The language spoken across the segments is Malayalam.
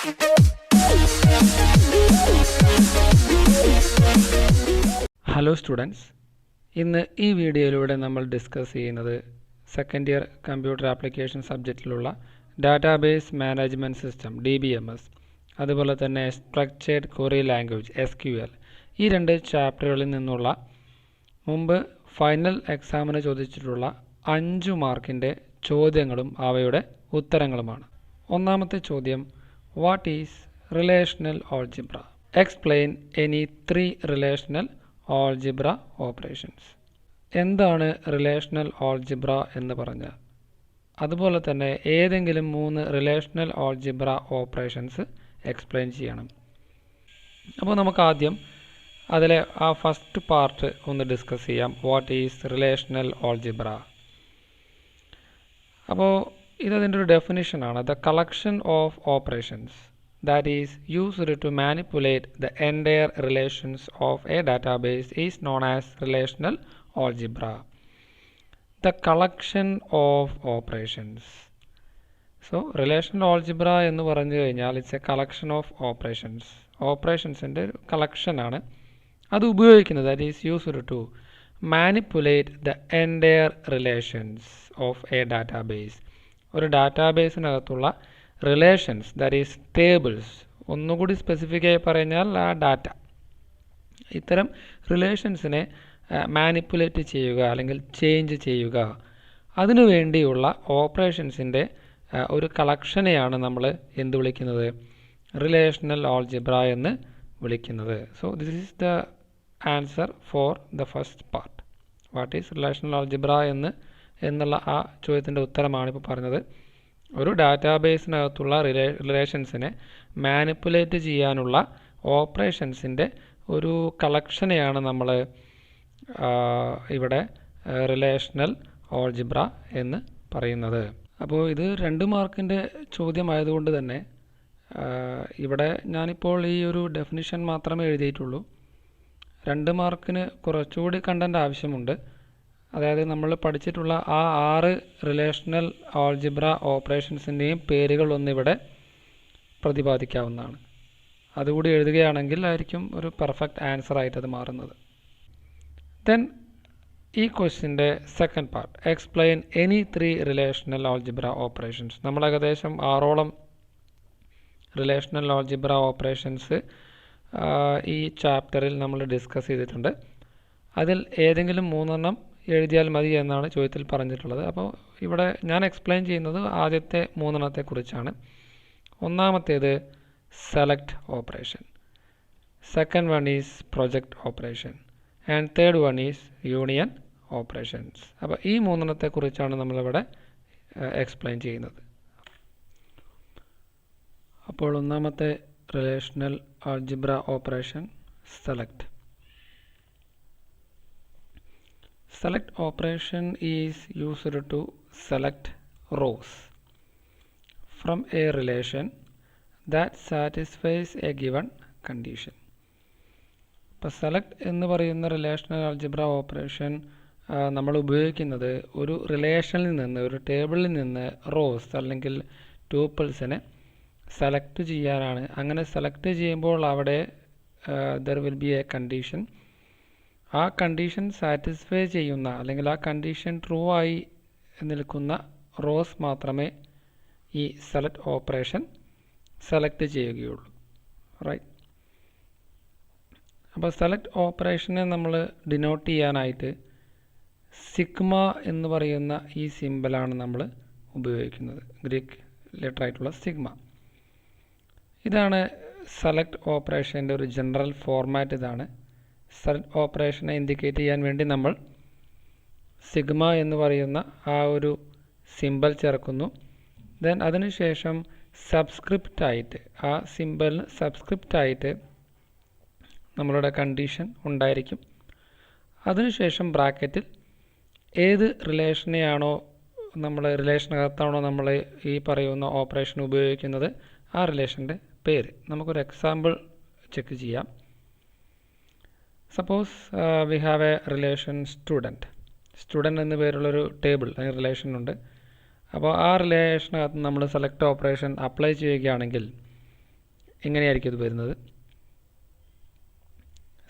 ഹലോ സ്റ്റുഡൻസ്, ഇന്ന് ഈ വീഡിയോയിലൂടെ നമ്മൾ ഡിസ്കസ് ചെയ്യുന്നത് സെക്കൻഡ് ഇയർ കമ്പ്യൂട്ടർ ആപ്ലിക്കേഷൻ സബ്ജക്റ്റിലുള്ള ഡാറ്റാബേസ് മാനേജ്മെൻറ്റ് സിസ്റ്റം DBMS, അതുപോലെ തന്നെ സ്ട്രക്ചേർഡ് ക്വറി ലാംഗ്വേജ് SQL, ഈ രണ്ട് ചാപ്റ്ററുകളിൽ നിന്നുള്ള മുമ്പ് ഫൈനൽ എക്സാമിന് ചോദിച്ചിട്ടുള്ള 5 മാർക്കിൻ്റെ ചോദ്യങ്ങളും അവയുടെ ഉത്തരങ്ങളുമാണ്. ഒന്നാമത്തെ ചോദ്യം, what is relational algebra? Explain any 3 relational algebra operations. എന്താണ് റിലേഷണൽ ഓൾജിബ്ര എന്ന് പറഞ്ഞാൽ? അതുപോലെ തന്നെ ഏതെങ്കിലും 3 റിലേഷണൽ ഓൾജിബ്ര ഓപ്പറേഷൻസ് എക്സ്പ്ലെയിൻ ചെയ്യണം. അപ്പോൾ നമുക്ക് ആദ്യം അതിലെ ആ ഫസ്റ്റ് പാർട്ട് ഒന്ന് ഡിസ്കസ് ചെയ്യാം. What is relational algebra? അപ്പോൾ ഇതതിൻ്റെ ഒരു ഡെഫിനിഷനാണ്. The collection of operations that is used to manipulate the entire relations of a database is known as relational algebra. The collection of operations. So relational algebra എന്ന് പറഞ്ഞു കഴിഞ്ഞാൽ it's a collection of operations. ഓപ്പറേഷൻസിൻ്റെ ഒരു കളക്ഷനാണ് അത് ഉപയോഗിക്കുന്നത്. that is used to manipulate the entire relations of a database. ഒരു ഡാറ്റാബേസിനകത്തുള്ള റിലേഷൻസ്, ദാറ്റ് ഈസ് ടേബിൾസ്, ഒന്നുകൂടി സ്പെസിഫിക് ആയി പറഞ്ഞാൽ ആ ഡാറ്റ, ഇത്തരം റിലേഷൻസിനെ മാനിപ്പുലേറ്റ് ചെയ്യുക അല്ലെങ്കിൽ ചേഞ്ച് ചെയ്യുക, അതിനു വേണ്ടിയുള്ള ഓപ്പറേഷൻസിൻ്റെ ഒരു കളക്ഷനെയാണ് നമ്മൾ എന്ത് വിളിക്കുന്നത്? റിലേഷണൽ ഓൾജിബ്ര എന്ന് വിളിക്കുന്നത്. So this is the answer for the first part. What is relational algebra എന്നുള്ള ആ ചോദ്യത്തിൻ്റെ ഉത്തരമാണ് ഇപ്പോൾ പറഞ്ഞത്. ഒരു ഡാറ്റാബേസിനകത്തുള്ള റിലേഷൻസിനെ മാനിപ്പുലേറ്റ് ചെയ്യാനുള്ള ഓപ്പറേഷൻസിൻ്റെ ഒരു കളക്ഷനെയാണ് നമ്മൾ ഇവിടെ റിലേഷണൽ ഓൾജിബ്ര എന്ന് പറയുന്നത്. അപ്പോൾ ഇത് 2 മാർക്കിൻ്റെ ചോദ്യമായതുകൊണ്ട് തന്നെ ഇവിടെ ഞാനിപ്പോൾ ഈ ഒരു ഡെഫിനിഷൻ മാത്രമേ എഴുതിയിട്ടുള്ളൂ. 2 മാർക്കിന് കുറച്ചുകൂടി കണ്ടന്റ് ആവശ്യമുണ്ട്. അതായത് നമ്മൾ പഠിച്ചിട്ടുള്ള ആ 6 റിലേഷണൽ ഓൾജിബ്ര ഓപ്പറേഷൻസിൻ്റെയും പേരുകൾ ഒന്നിവിടെ പ്രതിപാദിക്കാവുന്നതാണ്. അതുകൂടി എഴുതുകയാണെങ്കിൽ ആയിരിക്കും ഒരു പെർഫെക്റ്റ് ആൻസർ ആയിട്ട് അത് മാറുന്നത്. ദെൻ ഈ ക്വസ്റ്റ്യൻ്റെ second part, explain any 3 relational algebra operations. നമ്മൾ ഏകദേശം 6ഓളം റിലേഷണൽ ഓൾജിബ്ര ഓപ്പറേഷൻസ് ഈ ചാപ്റ്ററിൽ നമ്മൾ ഡിസ്കസ് ചെയ്തിട്ടുണ്ട്. അതിൽ ഏതെങ്കിലും 3 എഴുതിയാൽ മതി എന്നാണ് ചോദ്യത്തിൽ പറഞ്ഞിട്ടുള്ളത്. അപ്പോൾ ഇവിടെ ഞാൻ എക്സ്പ്ലെയിൻ ചെയ്യുന്നത് ആദ്യത്തെ 3 കുറിച്ചാണ്. ഒന്നാമത്തേത് select operation, second one is project operation and third one is union operations. അപ്പോൾ ഈ 3 കുറിച്ചാണ് നമ്മളിവിടെ എക്സ്പ്ലെയിൻ ചെയ്യുന്നത്. അപ്പോൾ ഒന്നാമത്തെ relational algebra operation select. Select operation is used to select rows from a relation that satisfies a given condition. ഇപ്പോൾ സെലക്ട് എന്ന് പറയുന്ന റിലേഷണൽ ആൾജിബ്ര ഓപ്പറേഷൻ നമ്മൾ ഉപയോഗിക്കുന്നത് ഒരു റിലേഷനിൽ നിന്ന്, ഒരു ടേബിളിൽ നിന്ന് റോസ് അല്ലെങ്കിൽ ട്യൂപ്പിൾസിനെ സെലക്ട് ചെയ്യാനാണ്. അങ്ങനെ സെലക്ട് ചെയ്യുമ്പോൾ അവിടെ there will be A condition. ആ കണ്ടീഷൻ സാറ്റിസ്ഫൈ ചെയ്യുന്ന അല്ലെങ്കിൽ ആ കണ്ടീഷൻ ട്രൂ ആയി നിൽക്കുന്ന റോസ് മാത്രമേ ഈ സെലക്ട് ഓപ്പറേഷൻ സെലക്ട് ചെയ്യുകയുള്ളൂ. റൈറ്റ്. അപ്പോൾ സെലക്ട് ഓപ്പറേഷനെ നമ്മൾ ഡിനോട്ട് ചെയ്യാനായിട്ട് സിഗ്മ എന്ന് പറയുന്ന ഈ സിമ്പലാണ് നമ്മൾ ഉപയോഗിക്കുന്നത്, ഗ്രീക്ക് ലെറ്റർ ആയിട്ടുള്ള സിഗ്മ. ഇതാണ് സെലക്ട് ഓപ്പറേഷൻ്റെ ഒരു ജനറൽ ഫോർമാറ്റ്. ഇതാണ് സെലക്ട് ഓപ്പറേഷനെ ഇൻഡിക്കേറ്റ് ചെയ്യാൻ വേണ്ടി നമ്മൾ സിഗ്മ എന്ന് പറയുന്ന ആ ഒരു സിമ്പൽ ചേർക്കുന്നു. ദെൻ അതിനുശേഷം സബ്സ്ക്രിപ്റ്റായിട്ട്, ആ സിമ്പലിന് സബ്സ്ക്രിപ്റ്റായിട്ട് നമ്മളുടെ കണ്ടീഷൻ ഉണ്ടായിരിക്കും. അതിനുശേഷം ബ്രാക്കറ്റിൽ ഏത് റിലേഷനെയാണോ റിലേഷനകത്താണോ നമ്മൾ ഈ പറയുന്ന ഓപ്പറേഷൻ ഉപയോഗിക്കുന്നത് ആ റിലേഷൻ്റെ പേര്. നമുക്കൊരു എക്സാമ്പിൾ ചെക്ക് ചെയ്യാം. Suppose we have A relation student എന്ന പേരുള്ളൊരു ടേബിൾ അല്ലെങ്കിൽ റിലേഷൻ ഉണ്ട്. അപ്പോൾ ആ റിലേഷനകത്ത് നമ്മൾ സെലക്ട് ഓപ്പറേഷൻ അപ്ലൈ ചെയ്യുകയാണെങ്കിൽ ഇങ്ങനെയായിരിക്കും ഇത് വരുന്നത്.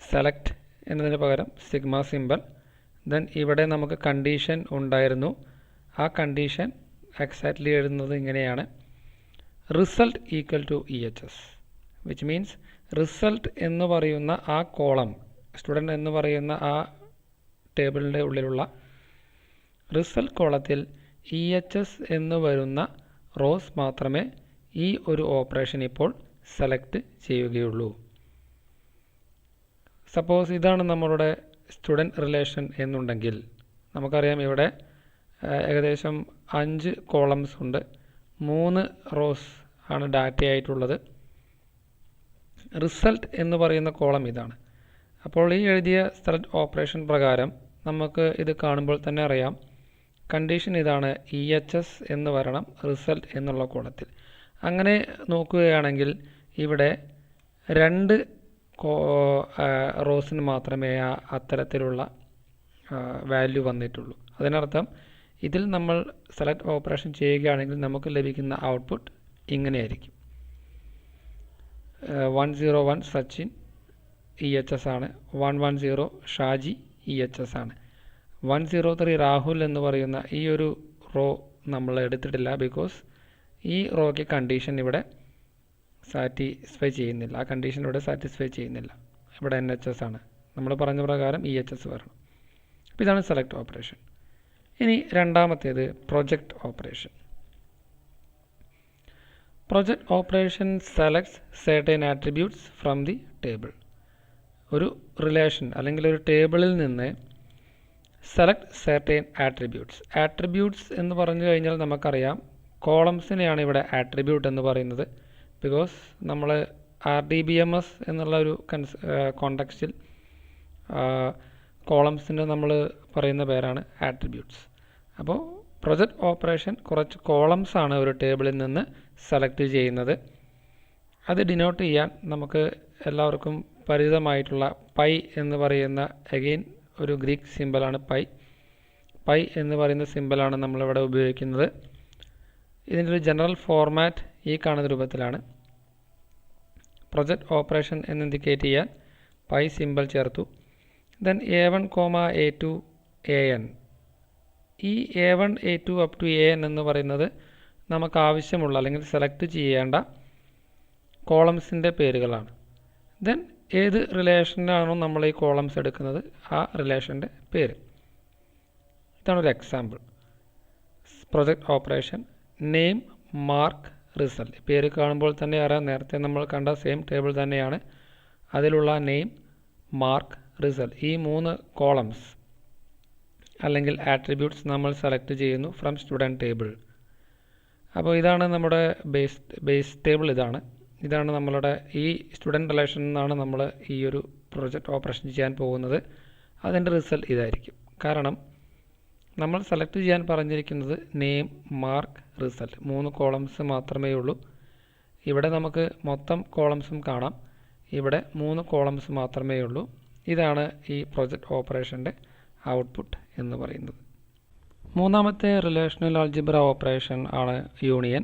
സെലക്ട് എന്നതിന് പകരം സിഗ്മ സിമ്പൽ. ദെൻ ഇവിടെ നമുക്ക് കണ്ടീഷൻ ഉണ്ടായിരുന്നു. ആ കണ്ടീഷൻ എക്സാക്ട്ലി എഴുതുന്നത് ഇങ്ങനെയാണ്: result equal to EHS, which means result എന്ന് പറയുന്ന ആ കോളം, സ്റ്റുഡൻറ്റ് എന്ന് പറയുന്ന ആ ടേബിളിൻ്റെ ഉള്ളിലുള്ള റിസൾട്ട് കോളത്തിൽ EHS എന്ന് വരുന്ന റോസ് മാത്രമേ ഈ ഒരു ഓപ്പറേഷൻ ഇപ്പോൾ സെലക്ട് ചെയ്യുകയുള്ളൂ. സപ്പോസ് ഇതാണ് നമ്മളുടെ സ്റ്റുഡൻറ്റ് റിലേഷൻ എന്നുണ്ടെങ്കിൽ നമുക്കറിയാം ഇവിടെ ഏകദേശം 5 കോളംസ് ഉണ്ട്, 3 റോസ് ആണ് ഡാറ്റയായിട്ടുള്ളത്. റിസൾട്ട് എന്ന് പറയുന്ന കോളം ഇതാണ്. അപ്പോൾ ഈ എഴുതിയ സെലക്ട് ഓപ്പറേഷൻ പ്രകാരം നമുക്ക് ഇത് കാണുമ്പോൾ തന്നെ അറിയാം, കണ്ടീഷൻ ഇതാണ്: EHS എന്ന് വരണം റിസൾട്ട് എന്നുള്ള കോളത്തിൽ. അങ്ങനെ നോക്കുകയാണെങ്കിൽ ഇവിടെ 2 റോസിന് മാത്രമേ അത്തരത്തിലുള്ള വാല്യൂ വന്നിട്ടുള്ളൂ. അതിനർത്ഥം ഇതിൽ നമ്മൾ സെലക്ട് ഓപ്പറേഷൻ ചെയ്യുകയാണെങ്കിൽ നമുക്ക് ലഭിക്കുന്ന ഔട്ട്പുട്ട് ഇങ്ങനെയായിരിക്കും: 101 സച്ചിൻ EHS ആണ്, 110 ഷാജി EHS ആണ്, 103 രാഹുൽ എന്ന് പറയുന്ന ഈ ഒരു റോ നമ്മൾ എടുത്തിട്ടില്ല. ബിക്കോസ് ഈ റോയ്ക്ക് കണ്ടീഷൻ ഇവിടെ സാറ്റിസ്ഫൈ ചെയ്യുന്നില്ല. ആ കണ്ടീഷൻ ഇവിടെ സാറ്റിസ്ഫൈ ചെയ്യുന്നില്ല. ഇവിടെ NHS ആണ്. നമ്മൾ പറഞ്ഞ പ്രകാരം EHS വരണം. അപ്പോൾ ഇതാണ് സെലക്ട് ഓപ്പറേഷൻ. ഇനി രണ്ടാമത്തേത് project operation. Project operation selects certain attributes from the table. ഒരു റിലേഷൻ അല്ലെങ്കിൽ ഒരു ടേബിളിൽ നിന്ന് സെലക്ട് സർട്ടൻ ആട്രിബ്യൂട്ട്സ്. ആട്രിബ്യൂട്ട്സ് എന്ന് പറഞ്ഞു കഴിഞ്ഞാൽ നമുക്കറിയാം കോളംസിനെയാണ് ഇവിടെ ആട്രിബ്യൂട്ട് എന്ന് പറയുന്നത്. ബിക്കോസ് നമ്മൾ RDBMS എന്നുള്ള ഒരു കോണ്ടെക്സ്റ്റിൽ കോളംസിന് നമ്മൾ പറയുന്ന പേരാണ് ആട്രിബ്യൂട്ട്സ്. അപ്പോൾ പ്രൊജക്റ്റ് ഓപ്പറേഷൻ കുറച്ച് കോളംസ് ആണ് ഒരു ടേബിളിൽ നിന്ന് സെലക്ട് ചെയ്യുന്നത്. അത് ഡിനോട്ട് ചെയ്യാൻ നമുക്ക് എല്ലാവർക്കും പരിചിതമായിട്ടുള്ള പൈ എന്ന് പറയുന്ന അഗെയിൻ ഒരു ഗ്രീക്ക് സിമ്പലാണ് പൈ. പൈ എന്ന് പറയുന്ന സിമ്പലാണ് നമ്മളിവിടെ ഉപയോഗിക്കുന്നത്. ഇതിൻ്റെ ഒരു ജനറൽ ഫോർമാറ്റ് ഈ കാണുന്ന രൂപത്തിലാണ്. പ്രൊജക്റ്റ് ഓപ്പറേഷൻ എന്ന് ഇൻഡിക്കേറ്റ് ചെയ്യാൻ പൈ സിമ്പൽ ചേർത്തു. Then A1, A2, AN. ഈ A1, A2 up to AN എന്ന് പറയുന്നത് നമുക്ക് ആവശ്യമുള്ള അല്ലെങ്കിൽ സെലക്ട് ചെയ്യേണ്ട കോളംസിൻ്റെ പേരുകളാണ്. ദെൻ ഏത് റിലേഷനാണോ നമ്മൾ ഈ കോളംസ് എടുക്കുന്നത് ആ റിലേഷൻ്റെ പേര്. ഇതാണൊരു example. Project operation name, mark, result. പേര് കാണുമ്പോൾ തന്നെ അറിയാം നേരത്തെ നമ്മൾ കണ്ട സെയിം ടേബിൾ തന്നെയാണ്. അതിലുള്ള നെയിം, മാർക്ക്, റിസൾട്ട് ഈ 3 കോളംസ് അല്ലെങ്കിൽ ആട്രിബ്യൂട്ട്സ് നമ്മൾ സെലക്ട് ചെയ്യുന്നു ഫ്രം സ്റ്റുഡൻറ്റ് ടേബിൾ. അപ്പോൾ ഇതാണ് നമ്മുടെ ബേസ് ടേബിൾ. ഇതാണ് നമ്മളുടെ ഈ സ്റ്റുഡൻറ്റ് റിലേഷൻ നിന്നാണ് നമ്മൾ ഈ ഒരു പ്രൊജക്റ്റ് ഓപ്പറേഷൻ ചെയ്യാൻ പോകുന്നത്. അതിൻ്റെ റിസൾട്ട് ഇതായിരിക്കും. കാരണം നമ്മൾ സെലക്ട് ചെയ്യാൻ പറഞ്ഞിരിക്കുന്നത് നെയിം, മാർക്ക്, റിസൾട്ട് 3 കോളംസ് മാത്രമേ ഉള്ളൂ. ഇവിടെ നമുക്ക് മൊത്തം കോളംസും കാണാം. ഇവിടെ 3 കോളംസ് മാത്രമേ ഉള്ളൂ. ഇതാണ് ഈ പ്രൊജക്റ്റ് ഓപ്പറേഷൻ്റെ ഔട്ട്പുട്ട് എന്ന് പറയുന്നത്. മൂന്നാമത്തെ റിലേഷണൽ ആൾജിബ്ര ഓപ്പറേഷൻ ആണ് യൂണിയൻ.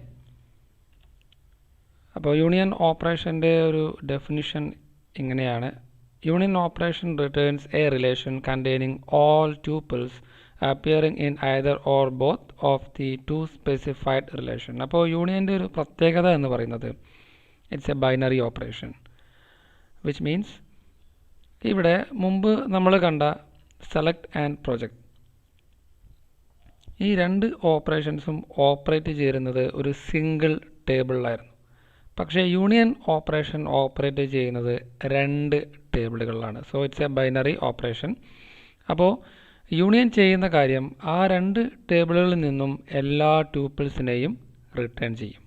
അപ്പോൾ യൂണിയൻ ഓപ്പറേഷൻ്റെ ഒരു ഡെഫിനിഷൻ ഇങ്ങനെയാണ്: union operation returns A relation containing all tuples appearing in either or both of the 2 specified relation. അപ്പോൾ യൂണിയൻ്റെ ഒരു പ്രത്യേകത എന്ന് പറയുന്നത് it's a binary operation, which means ഇവിടെ മുമ്പ് നമ്മൾ കണ്ട സെലക്ട് ആൻഡ് പ്രൊജക്റ്റ് ഈ 2 ഓപ്പറേഷൻസും ഓപ്പറേറ്റ് ചെയ്യുന്നത് ഒരു സിംഗിൾ ടേബിളിലായിരുന്നു. പക്ഷേ യൂണിയൻ ഓപ്പറേഷൻ ഓപ്പറേറ്റ് ചെയ്യുന്നത് 2 ടേബിളുകളിലാണ്. So it's a binary operation. അപ്പോൾ യൂണിയൻ ചെയ്യുന്ന കാര്യം ആ 2 ടേബിളുകളിൽ നിന്നും എല്ലാ ട്യൂപ്പിൾസിനെയും റിട്ടേൺ ചെയ്യും.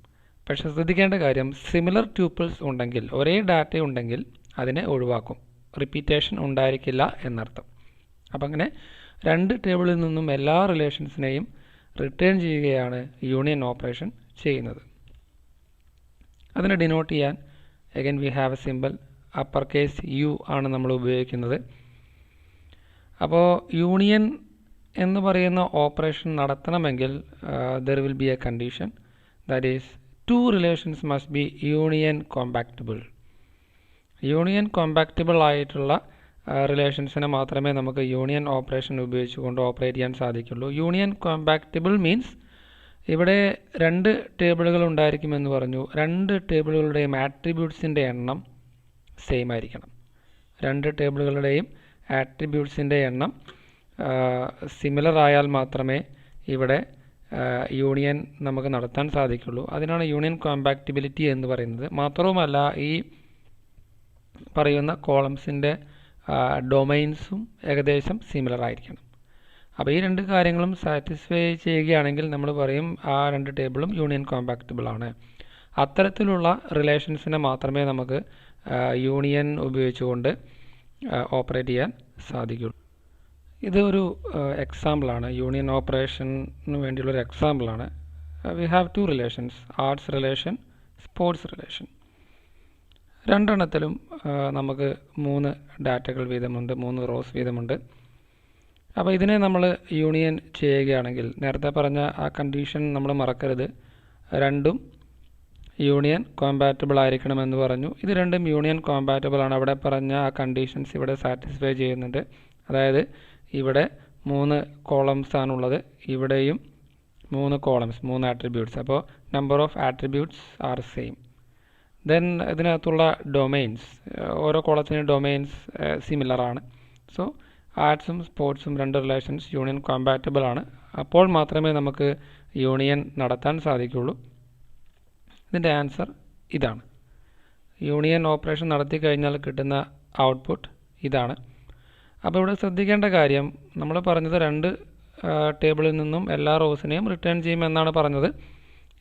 പക്ഷേ ശ്രദ്ധിക്കേണ്ട കാര്യം, സിമിലർ ട്യൂപ്പിൾസ് ഉണ്ടെങ്കിൽ, ഒരേ ഡാറ്റ ഉണ്ടെങ്കിൽ അതിനെ ഒഴിവാക്കും. റിപ്പീറ്റേഷൻ ഉണ്ടായിരിക്കില്ല എന്നർത്ഥം. അപ്പം അങ്ങനെ 2 ടേബിളിൽ നിന്നും എല്ലാ റിലേഷൻസിനെയും റിട്ടേൺ ചെയ്യുകയാണ് യൂണിയൻ ഓപ്പറേഷൻ ചെയ്യുന്നത്. അതിനെ ഡിനോട്ട് ചെയ്യാൻ again we have A simple upper case U ആണ് നമ്മൾ ഉപയോഗിക്കുന്നത്. അപ്പോൾ യൂണിയൻ എന്ന് പറയുന്ന ഓപ്പറേഷൻ നടത്തണമെങ്കിൽ there will be A condition, that is two relations must be union compatible. Union compactable ആയിട്ടുള്ള റിലേഷൻസിനെ മാത്രമേ നമുക്ക് യൂണിയൻ ഓപ്പറേഷൻ ഉപയോഗിച്ചുകൊണ്ട് ഓപ്പറേറ്റ് ചെയ്യാൻ സാധിക്കുള്ളൂ. യൂണിയൻ കോമ്പാക്റ്റബിൾ മീൻസ് ഇവിടെ രണ്ട് ടേബിളുകൾ ഉണ്ടായിരിക്കുമെന്ന് പറഞ്ഞു. രണ്ട് ടേബിളുകളുടെയും ആട്രിബ്യൂട്ട്സിൻ്റെ എണ്ണം സെയിം ആയിരിക്കണം. രണ്ട് ടേബിളുകളുടെയും ആട്രിബ്യൂട്ട്സിൻ്റെ എണ്ണം സിമിലർ ആയാൽ മാത്രമേ ഇവിടെ യൂണിയൻ നമുക്ക് നടത്താൻ സാധിക്കുള്ളൂ. അതിനാണ് യൂണിയൻ കോമ്പാക്റ്റിബിലിറ്റി എന്ന് പറയുന്നത്. മാത്രവുമല്ല ഈ പറയുന്ന കോളംസിൻ്റെ ഡൊമൈൻസും ഏകദേശം സിമിലർ ആയിരിക്കണം. അപ്പോൾ ഈ രണ്ട് കാര്യങ്ങളും സാറ്റിസ്ഫൈ ചെയ്യുകയാണെങ്കിൽ നമ്മൾ പറയും ആ രണ്ട് ടേബിളും യൂണിയൻ കോമ്പാക്റ്റബിൾ ആണ്. അത്തരത്തിലുള്ള റിലേഷൻസിനെ മാത്രമേ നമുക്ക് യൂണിയൻ ഉപയോഗിച്ചുകൊണ്ട് ഓപ്പറേറ്റ് ചെയ്യാൻ സാധിക്കുള്ളൂ. ഇത് ഒരു എക്സാമ്പിളാണ്, യൂണിയൻ ഓപ്പറേഷന് വേണ്ടിയുള്ളൊരു എക്സാമ്പിളാണ്. We have two relations, arts relation, sports relation. രണ്ടെണ്ണത്തിലും നമുക്ക് 3 ഡാറ്റകൾ വീതമുണ്ട്, 3 റോസ് വീതമുണ്ട്. അപ്പോൾ ഇതിനെ നമ്മൾ യൂണിയൻ ചെയ്യുകയാണെങ്കിൽ നേരത്തെ പറഞ്ഞ ആ കണ്ടീഷൻ നമ്മൾ മറക്കരുത്. രണ്ടും യൂണിയൻ കോമ്പാറ്റബിൾ ആയിരിക്കണമെന്ന് പറഞ്ഞു. ഇത് രണ്ടും യൂണിയൻ കോമ്പാറ്റബിൾ ആണ്. അവിടെ പറഞ്ഞ ആ കണ്ടീഷൻസ് ഇവിടെ സാറ്റിസ്ഫൈ ചെയ്യുന്നുണ്ട്. അതായത് ഇവിടെ 3 കോളംസ് ആണുള്ളത്, ഇവിടെയും 3 കോളംസ്, 3 ആട്രിബ്യൂട്ട്സ്. അപ്പോൾ number of attributes are same. Then ഇതിനകത്തുള്ള ഡൊമൈൻസ്, ഓരോ കോളത്തിനും ഡൊമൈൻസ് സിമിലർ ആണ്. സോ ആർട്സും സ്പോർട്സും രണ്ട് റിലേഷൻസ് യൂണിയൻ കോമ്പാറ്റബിൾ ആണ്. അപ്പോൾ മാത്രമേ നമുക്ക് യൂണിയൻ നടത്താൻ സാധിക്കുള്ളൂ. ഇതിൻ്റെ ആൻസർ ഇതാണ്. യൂണിയൻ ഓപ്പറേഷൻ നടത്തി കഴിഞ്ഞാൽ കിട്ടുന്ന ഔട്ട്പുട്ട് ഇതാണ്. അപ്പോൾ ഇവിടെ ശ്രദ്ധിക്കേണ്ട കാര്യം, നമ്മൾ പറഞ്ഞത് രണ്ട് ടേബിളിൽ നിന്നും എല്ലാ റോസിനെയും റിട്ടേൺ ചെയ്യുമെന്നാണ് പറഞ്ഞത്.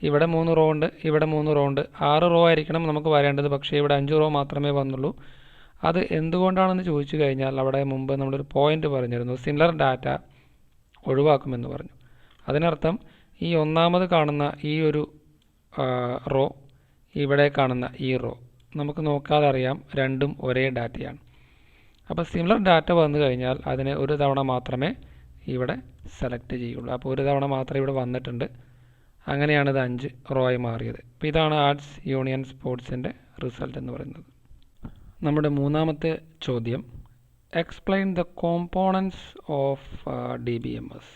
ഇവിടെ 3 റോ ഉണ്ട്, ഇവിടെ 3 റോ ഉണ്ട്. 6 റോ ആയിരിക്കണം നമുക്ക് വരേണ്ടത്, പക്ഷേ ഇവിടെ 5 റോ മാത്രമേ വന്നുള്ളൂ. അത് എന്തുകൊണ്ടാണെന്ന് ചോദിച്ചു കഴിഞ്ഞാൽ അവിടെ മുമ്പ് നമ്മളൊരു പോയിന്റ് പറഞ്ഞിരുന്നു, സിമിലർ ഡാറ്റ ഒഴിവാക്കുമെന്ന് പറഞ്ഞു. അതിനർത്ഥം ഈ ഒന്നാമത് കാണുന്ന ഈ ഒരു റോ, ഇവിടെ കാണുന്ന ഈ റോ നമുക്ക് നോക്കാതെ അറിയാം രണ്ടും ഒരേ ഡാറ്റയാണ്. അപ്പോൾ സിമിലർ ഡാറ്റ വന്നു കഴിഞ്ഞാൽ അതിനെ ഒരു തവണ മാത്രമേ ഇവിടെ സെലക്ട് ചെയ്യുള്ളൂ. അപ്പോൾ ഒരു തവണ മാത്രമേ ഇവിടെ വന്നിട്ടുണ്ട്. അങ്ങനെയാണ് ഇത് 5 റോ ആയി മാറിയത്. അപ്പോൾ ഇതാണ് ആർട്സ് യൂണിയൻ സ്പോർട്സിൻ്റെ റിസൾട്ട് എന്ന് പറയുന്നത്. നമ്മുടെ മൂന്നാമത്തെ ചോദ്യം, explain the components of DBMS.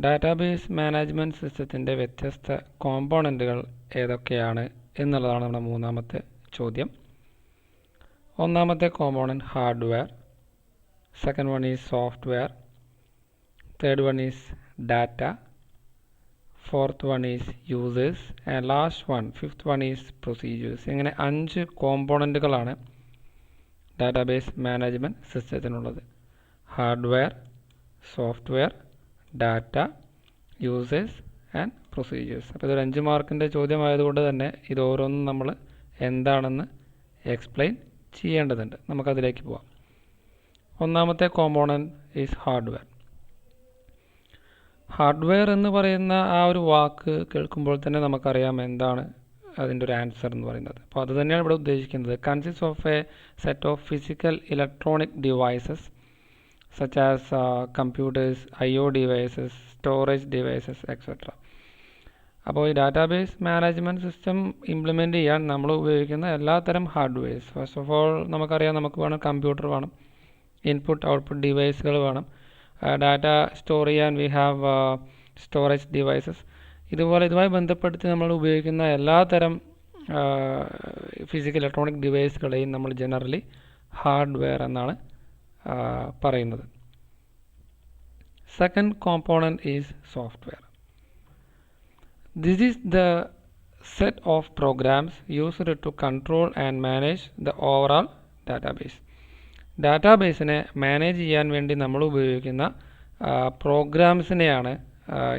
Database management സിസ്റ്റത്തിൻ്റെ വ്യത്യസ്ത കോമ്പോണൻറ്റുകൾ ഏതൊക്കെയാണ് എന്നുള്ളതാണ് നമ്മുടെ മൂന്നാമത്തെ ചോദ്യം. ഒന്നാമത്തെ component hardware, second one is software, third one is data, fourth one is users and last one, fifth one is procedures. ഇങ്ങനെ 5 കോമ്പോണൻറ്റുകളാണ് ഡാറ്റാബേസ് മാനേജ്മെൻറ്റ് സിസ്റ്റത്തിനുള്ളത്. Hardware, software, data, users and procedures. അപ്പോൾ ഇതൊരു 5 മാർക്കിൻ്റെ ചോദ്യമായതുകൊണ്ട് തന്നെ ഇത് ഓരോന്നും നമ്മൾ എന്താണെന്ന് എക്സ്പ്ലെയിൻ ചെയ്യേണ്ടതുണ്ട്. നമുക്കതിലേക്ക് പോവാം. ഒന്നാമത്തെ കോമ്പോണൻറ്റ് ഈസ് ഹാർഡ്വെയർ. ഹാർഡ്വെയർ എന്ന് പറയുന്ന ആ ഒരു വാക്ക് കേൾക്കുമ്പോൾ തന്നെ നമുക്കറിയാം എന്താണ് അതിൻ്റെ ഒരു ആൻസർ എന്ന് പറയുന്നത്. അപ്പോൾ അത് തന്നെയാണ് ഇവിടെ ഉദ്ദേശിക്കുന്നത്. Consist of A set of physical electronic devices such as computers, IO devices, storage devices etcetera. അപ്പോൾ ഈ ഡാറ്റാബേസ് മാനേജ്മെൻറ്റ് സിസ്റ്റം ഇംപ്ലിമെൻറ്റ് ചെയ്യാൻ നമ്മൾ ഉപയോഗിക്കുന്ന എല്ലാത്തരം ഹാർഡ്വെയർസ്, ഫസ്റ്റ് ഓഫ് ഓൾ നമുക്കറിയാം നമുക്ക് വേണം കമ്പ്യൂട്ടർ വേണം, ഇൻപുട്ട് ഔട്ട്പുട്ട് ഡിവൈസുകൾ വേണം, ഡാറ്റ സ്റ്റോർ ചെയ്യാൻ വി ഹാവ് സ്റ്റോറേജ് ഡിവൈസസ്. ഇതുമായി ബന്ധപ്പെടുത്തി നമ്മൾ ഉപയോഗിക്കുന്ന എല്ലാത്തരം ഫിസിക്കൽ ഇലക്ട്രോണിക് ഡിവൈസുകളെയും നമ്മൾ ജനറലി ഹാർഡ്വെയർ എന്നാണ് പറയുന്നത്. Second component is software. This is the set of programs used to control and manage the overall database. ഡാറ്റാബേസിനെ മാനേജ് ചെയ്യാൻ വേണ്ടി നമ്മൾ ഉപയോഗിക്കുന്ന പ്രോഗ്രാംസിനെയാണ്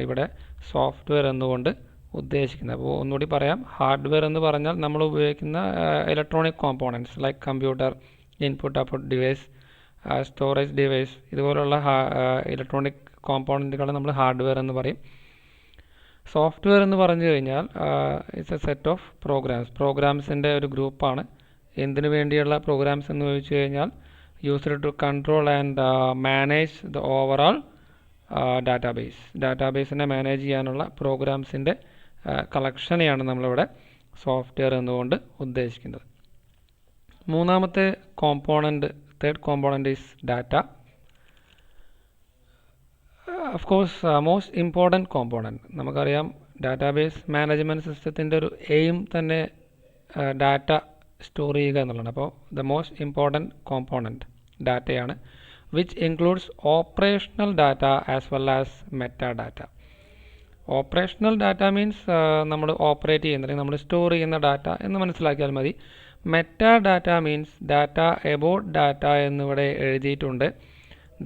ഇവിടെ സോഫ്റ്റ്വെയർ എന്നുകൊണ്ട് ഉദ്ദേശിക്കുന്നത്. അപ്പോൾ ഒന്നുകൂടി പറയാം, ഹാർഡ്വെയർ എന്ന് പറഞ്ഞാൽ നമ്മൾ ഉപയോഗിക്കുന്ന electronic components like computer, input output device, storage device, ഇതുപോലുള്ള ഇലക്ട്രോണിക് കോമ്പോണൻറ്റുകൾ നമ്മൾ ഹാർഡ്വെയർ എന്ന് പറയും. സോഫ്റ്റ്വെയർ എന്ന് പറഞ്ഞു കഴിഞ്ഞാൽ ഇറ്റ്സ് എ സെറ്റ് ഓഫ് പ്രോഗ്രാംസിൻ്റെ ഒരു ഗ്രൂപ്പാണ്. എന്തിനു വേണ്ടിയുള്ള പ്രോഗ്രാംസ് എന്ന് ചോദിച്ചു കഴിഞ്ഞാൽ used to control and manage the overall ഡാറ്റാബേസിനെ മാനേജ് ചെയ്യാനുള്ള പ്രോഗ്രാംസിൻ്റെ കളക്ഷനെയാണ് നമ്മളിവിടെ സോഫ്റ്റ്വെയർ എന്നുകൊണ്ട് ഉദ്ദേശിക്കുന്നത്. മൂന്നാമത്തെ component, third component is data. Of course most important component. നമുക്കറിയാം ഡാറ്റാബേസ് മാനേജ്മെൻറ്റ് സിസ്റ്റത്തിൻ്റെ ഒരു എയിം തന്നെ ഡാറ്റ സ്റ്റോർ ചെയ്യുക എന്നുള്ളതാണ്. അപ്പോൾ ദ മോസ്റ്റ് ഇമ്പോർട്ടൻറ്റ് കോമ്പോണൻറ്റ് ഡാറ്റയാണ്, which includes operational data as well as meta data. Operational data means നമ്മൾ ഓപ്പറേറ്റ് ചെയ്യുന്ന അല്ലെങ്കിൽ നമ്മൾ സ്റ്റോർ ചെയ്യുന്ന ഡാറ്റ എന്ന് മനസ്സിലാക്കിയാൽ മതി. Meta data means data about data എന്നിവിടെ എഴുതിയിട്ടുണ്ട്.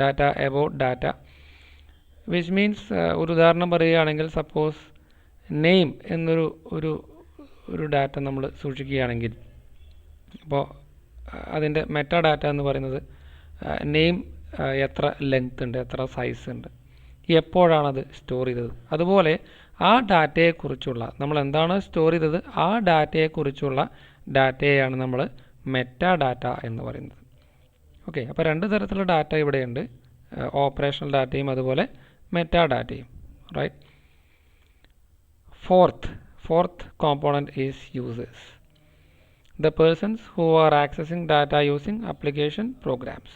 Data about data which means ഒരു ഉദാഹരണം പറയുകയാണെങ്കിൽ സപ്പോസ് നെയിം എന്നൊരു ഒരു ഡാറ്റ നമ്മൾ സൂക്ഷിക്കുകയാണെങ്കിൽ, അപ്പോൾ അതിൻ്റെ മെറ്റാ ഡാറ്റ എന്ന് പറയുന്നത് നെയിം എത്ര ലെങ്ത് ഉണ്ട്, എത്ര സൈസ് ഉണ്ട്, എപ്പോഴാണത് സ്റ്റോർ ചെയ്തത്. അതുപോലെ ആ ഡാറ്റയെക്കുറിച്ചുള്ള, നമ്മൾ എന്താണ് സ്റ്റോർ ചെയ്തത് ആ ഡാറ്റയെക്കുറിച്ചുള്ള ഡാറ്റയെയാണ് നമ്മൾ മെറ്റാ ഡാറ്റ എന്ന് പറയുന്നത്. ഓക്കെ, അപ്പോൾ രണ്ട് തരത്തിലുള്ള ഡാറ്റ ഇവിടെയുണ്ട്, ഓപ്പറേഷണൽ ഡാറ്റയും അതുപോലെ മെറ്റാ ഡാറ്റയും. Right. Fourth component is users, the persons who are accessing data using application programs.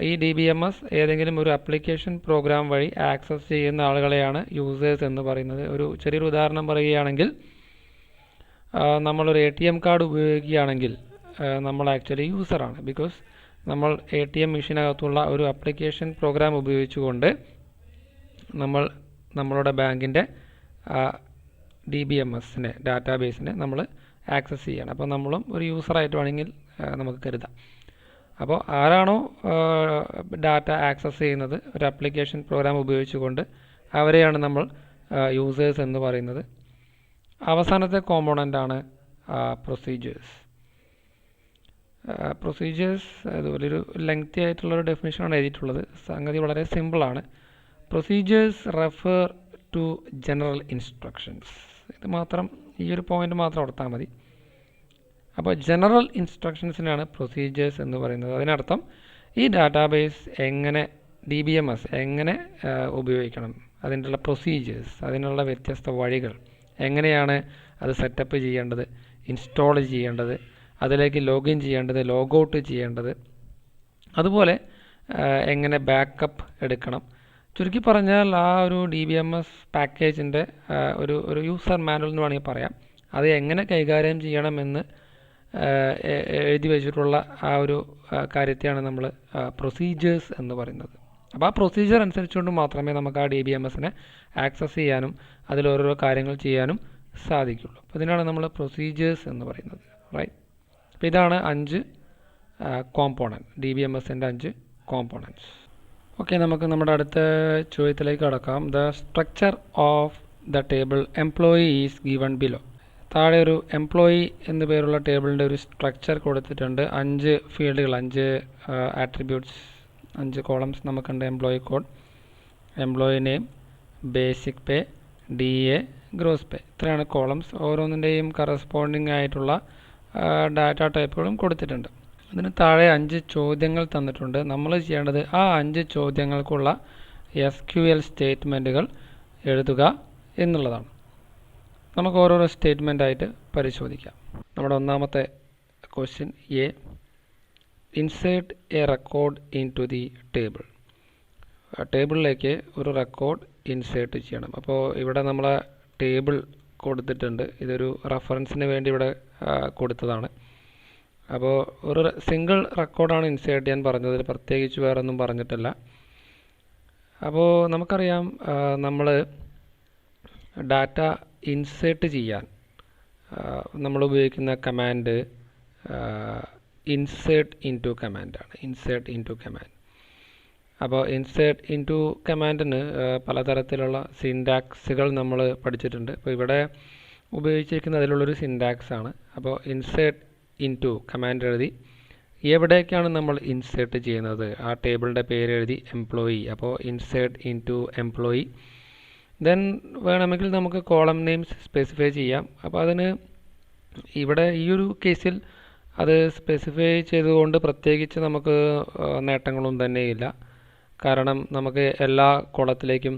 ഈ DBMS ഏതെങ്കിലും ഒരു ആപ്ലിക്കേഷൻ പ്രോഗ്രാം വഴി ആക്സസ് ചെയ്യുന്ന ആളുകളെയാണ് യൂസേഴ്സ് എന്ന് പറയുന്നത്. ഒരു ചെറിയൊരു ഉദാഹരണം പറയുകയാണെങ്കിൽ, നമ്മളൊരു ATM കാർഡ് ഉപയോഗിക്കുകയാണെങ്കിൽ നമ്മൾ ആക്ച്വലി യൂസറാണ്. ബിക്കോസ് നമ്മൾ ATM മെഷീനകത്തുള്ള ഒരു ആപ്ലിക്കേഷൻ പ്രോഗ്രാം ഉപയോഗിച്ചുകൊണ്ട് നമ്മളുടെ ബാങ്കിൻ്റെ DBMSനെ, ഡാറ്റാബേസിനെ നമ്മൾ ആക്സസ് ചെയ്യണം. അപ്പോൾ നമ്മളും ഒരു യൂസറായിട്ട് വേണമെങ്കിൽ നമുക്ക് കരുതാം. അപ്പോൾ ആരാണോ ഡാറ്റ ആക്സസ് ചെയ്യുന്നത് ഒരു ആപ്ലിക്കേഷൻ പ്രോഗ്രാം ഉപയോഗിച്ചുകൊണ്ട്, അവരെയാണ് നമ്മൾ യൂസേഴ്സ് എന്ന് പറയുന്നത്. അവസാനത്തെ കോമ്പോണൻ്റാണ് പ്രൊസീജിയേഴ്സ്. പ്രൊസീജിയേഴ്സ് അതുപോലെ ഒരു ലെങ്തി ആയിട്ടുള്ളൊരു ഡെഫിനിഷനാണ് എഴുതിയിട്ടുള്ളത്. സംഗതി വളരെ സിമ്പിളാണ്. Procedures refer to general instructions. ഇത് മാത്രം, ഈ ഒരു പോയിന്റ് മാത്രം ഓർത്താൽ മതി. അപ്പോൾ ജനറൽ ഇൻസ്ട്രക്ഷൻസിനാണ് പ്രൊസീജിയേഴ്സ് എന്ന് പറയുന്നത്. അതിനർത്ഥം ഈ ഡാറ്റാബേസ് എങ്ങനെ, DBMS എങ്ങനെ ഉപയോഗിക്കണം, അതിനുള്ള പ്രൊസീജിയേഴ്സ്, അതിനുള്ള വ്യത്യസ്ത വഴികൾ, എങ്ങനെയാണ് അത് സെറ്റപ്പ് ചെയ്യേണ്ടത്, ഇൻസ്റ്റാൾ ചെയ്യേണ്ടത്, അതിലേക്ക് ലോഗിൻ ചെയ്യേണ്ടത്, ലോഗൗട്ട് ചെയ്യേണ്ടത്, അതുപോലെ എങ്ങനെ ബാക്കപ്പ് എടുക്കണം. ചുരുക്കി പറഞ്ഞാൽ ആ ഒരു DBMS പാക്കേജിൻ്റെ ഒരു യൂസർ മാനുവൽ എന്ന് വേണമെങ്കിൽ പറയാം. അത് എങ്ങനെ കൈകാര്യം ചെയ്യണമെന്ന് എഴുതി വെച്ചിട്ടുള്ള ആ ഒരു കാര്യത്തെയാണ് നമ്മൾ പ്രൊസീജിയേഴ്സ് എന്ന് പറയുന്നത്. അപ്പോൾ ആ പ്രൊസീജിയർ അനുസരിച്ചുകൊണ്ട് മാത്രമേ നമുക്ക് ആ DBMSനെ ആക്സസ് ചെയ്യാനും അതിലോരോരോ കാര്യങ്ങൾ ചെയ്യാനും സാധിക്കുള്ളൂ. അപ്പോൾ ഇതിനാണ് നമ്മൾ പ്രൊസീജിയേഴ്സ് എന്ന് പറയുന്നത്. റൈറ്റ്. അപ്പോൾ ഇതാണ് 5 കോമ്പോണൻറ്റ്, DBMSൻ്റെ 5 കോമ്പോണൻറ്റ്സ്. ഓക്കെ, നമുക്ക് നമ്മുടെ അടുത്ത ചോദ്യത്തിലേക്ക് കടക്കാം. The structure of the table employee is given below. താഴെ ഒരു എംപ്ലോയി എന്നു പേരുള്ള ടേബിളിൻ്റെ ഒരു സ്ട്രക്ചർ കൊടുത്തിട്ടുണ്ട്. 5 ഫീൽഡുകൾ, 5 ആട്രിബ്യൂട്ട്സ്, 5 കോളംസ് നമുക്കുണ്ട്. Employee code, employee name, basic pay, DA, gross pay. ഇത്രയാണ് കോളംസ്. ഓരോന്നിൻ്റെയും കറസ്പോണ്ടിങ് ആയിട്ടുള്ള ഡാറ്റ ടൈപ്പുകളും കൊടുത്തിട്ടുണ്ട്. അതിന് താഴെ 5 ചോദ്യങ്ങൾ തന്നിട്ടുണ്ട്. നമ്മൾ ചെയ്യേണ്ടത് ആ 5 ചോദ്യങ്ങൾക്കുള്ള SQL സ്റ്റേറ്റ്മെൻറ്റുകൾ എഴുതുക എന്നുള്ളതാണ്. നമുക്ക് ഓരോരോ സ്റ്റേറ്റ്മെൻറ്റായിട്ട് പരിശോധിക്കാം. നമ്മുടെ ഒന്നാമത്തെ question A, insert a record into the table. ടേബിളിലേക്ക് ഒരു റെക്കോർഡ് ഇൻസേർട്ട് ചെയ്യണം. അപ്പോൾ ഇവിടെ നമ്മളെ ടേബിൾ കൊടുത്തിട്ടുണ്ട്. ഇതൊരു റെഫറൻസിന് വേണ്ടി ഇവിടെ കൊടുത്തതാണ്. അപ്പോൾ ഒരു സിംഗിൾ റെക്കോർഡാണ് ഇൻസേർട്ട് ചെയ്യാൻ പറഞ്ഞത്, പ്രത്യേകിച്ച് വേറൊന്നും പറഞ്ഞിട്ടില്ല. അപ്പോൾ നമുക്കറിയാം, നമ്മൾ ഡാറ്റ ഇൻസേർട്ട് ചെയ്യാൻ നമ്മൾ ഉപയോഗിക്കുന്ന കമാൻഡ് ഇൻസേർട്ട് ഇൻടു കമാൻഡാണ്. Insert into command. അപ്പോൾ ഇൻസേർട്ട് ഇൻടു കമാൻഡിന് പലതരത്തിലുള്ള സിൻടാക്സുകൾ നമ്മൾ പഠിച്ചിട്ടുണ്ട്. അപ്പോൾ ഇവിടെ ഉപയോഗിച്ചിരിക്കുന്ന അതിലുള്ളൊരു സിൻടാക്സ് ആണ്. അപ്പോൾ ഇൻസേർട്ട് ഇൻടു കമാൻഡ് എഴുതി എവിടേക്കാണ് നമ്മൾ ഇൻസേർട്ട് ചെയ്യുന്നത്, ആ ടേബിളിൻ്റെ പേര് എഴുതി എംപ്ലോയി. അപ്പോൾ ഇൻസേർട്ട് ഇൻടു എംപ്ലോയി. ദെൻ വേണമെങ്കിൽ നമുക്ക് കോളം നെയിംസ് സ്പെസിഫൈ ചെയ്യാം. അപ്പോൾ അതിന് ഇവിടെ ഈ ഒരു കേസിൽ അത് സ്പെസിഫൈ ചെയ്തുകൊണ്ട് പ്രത്യേകിച്ച് നമുക്ക് നേട്ടങ്ങളൊന്നും തന്നെയില്ല. കാരണം നമുക്ക് എല്ലാ കോളത്തിലേക്കും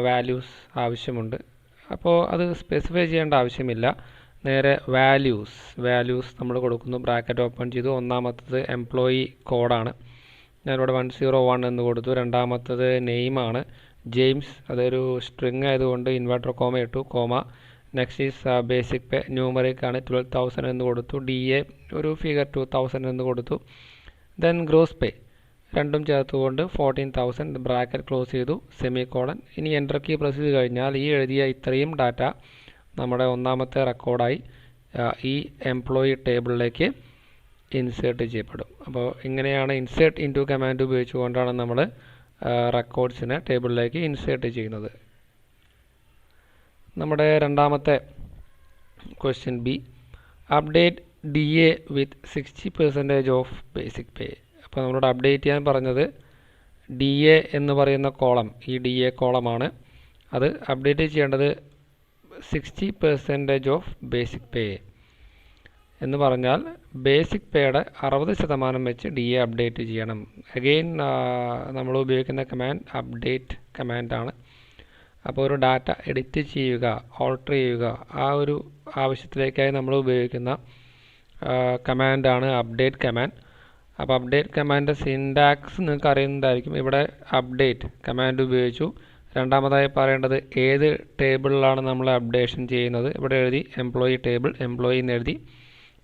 വാല്യൂസ് ആവശ്യമുണ്ട്. അപ്പോൾ അത് സ്പെസിഫൈ ചെയ്യേണ്ട ആവശ്യമില്ല. നേരെ വാല്യൂസ് നമ്മൾ കൊടുക്കുന്നു, ബ്രാക്കറ്റ് ഓപ്പൺ ചെയ്തു. ഒന്നാമത്തത് എംപ്ലോയി കോഡാണ്, ഞാനിവിടെ 101 എന്ന് കൊടുത്തു. രണ്ടാമത്തത് നെയിമാണ്, ജെയിംസ്, അതൊരു സ്ട്രിങ് ആയതുകൊണ്ട് ഇൻവെർട്ടർ കോമ ഇട്ടു, comma. Next is basic pay, numeric ആണ്, 12,000 എന്ന് കൊടുത്തു. DA ഒരു ഫിഗർ 2,000 എന്ന് കൊടുത്തു. ദെൻ ഗ്രോസ് പേ രണ്ടും ചേർത്തുകൊണ്ട് 14,000, ബ്രാക്കറ്റ് ക്ലോസ് ചെയ്തു, സെമികോളൻ. ഇനി എൻ്റർ കീ പ്രസ് ചെയ്ത് കഴിഞ്ഞാൽ ഈ എഴുതിയ ഇത്രയും ഡാറ്റ നമ്മുടെ ഒന്നാമത്തെ റെക്കോർഡായി ഈ എംപ്ലോയി ടേബിളിലേക്ക് ഇൻസേർട്ട് ചെയ്യപ്പെടും. അപ്പോൾ ഇങ്ങനെയാണ് ഇൻസേർട്ട് ഇൻറ്റു കമാൻഡ് ഉപയോഗിച്ചുകൊണ്ടാണ് നമ്മൾ റെക്കോർഡ്സിനെ ടേബിളിലേക്ക് ഇൻസേർട്ട് ചെയ്യുന്നത്. നമ്മുടെ രണ്ടാമത്തെ question B, update DA with 60% of basic pay. അപ്പോൾ നമ്മളോട് അപ്ഡേറ്റ് ചെയ്യാൻ പറഞ്ഞത് DA എന്ന് പറയുന്ന കോളം, ഈ DA കോളമാണ്. അത് അപ്ഡേറ്റ് ചെയ്യേണ്ടത് 60% ഓഫ് ബേസിക് പേ എന്ന് പറഞ്ഞാൽ ബേസിക് പേയുടെ 60% വെച്ച് DA അപ്ഡേറ്റ് ചെയ്യണം. അഗെയിൻ നമ്മൾ ഉപയോഗിക്കുന്ന കമാൻഡ് അപ്ഡേറ്റ് കമാൻഡാണ്. അപ്പോൾ ഒരു ഡാറ്റ എഡിറ്റ് ചെയ്യുക, ഓൾട്ടർ ചെയ്യുക, ആ ഒരു ആവശ്യത്തിലേക്കായി നമ്മൾ ഉപയോഗിക്കുന്ന കമാൻഡാണ് അപ്ഡേറ്റ് കമാൻഡ്. അപ്പോൾ അപ്ഡേറ്റ് കമാൻഡ് സിൻടാക്സ് നിങ്ങൾക്ക് അറിയുന്നതായിരിക്കും. ഇവിടെ അപ്ഡേറ്റ് കമാൻഡ് ഉപയോഗിച്ചു. രണ്ടാമതായി പറയേണ്ടത് ഏത് ടേബിളിലാണ് നമ്മൾ അപ്ഡേഷൻ ചെയ്യുന്നത്. ഇവിടെ എഴുതി എംപ്ലോയി ടേബിൾ, എംപ്ലോയി എന്ന് എഴുതി.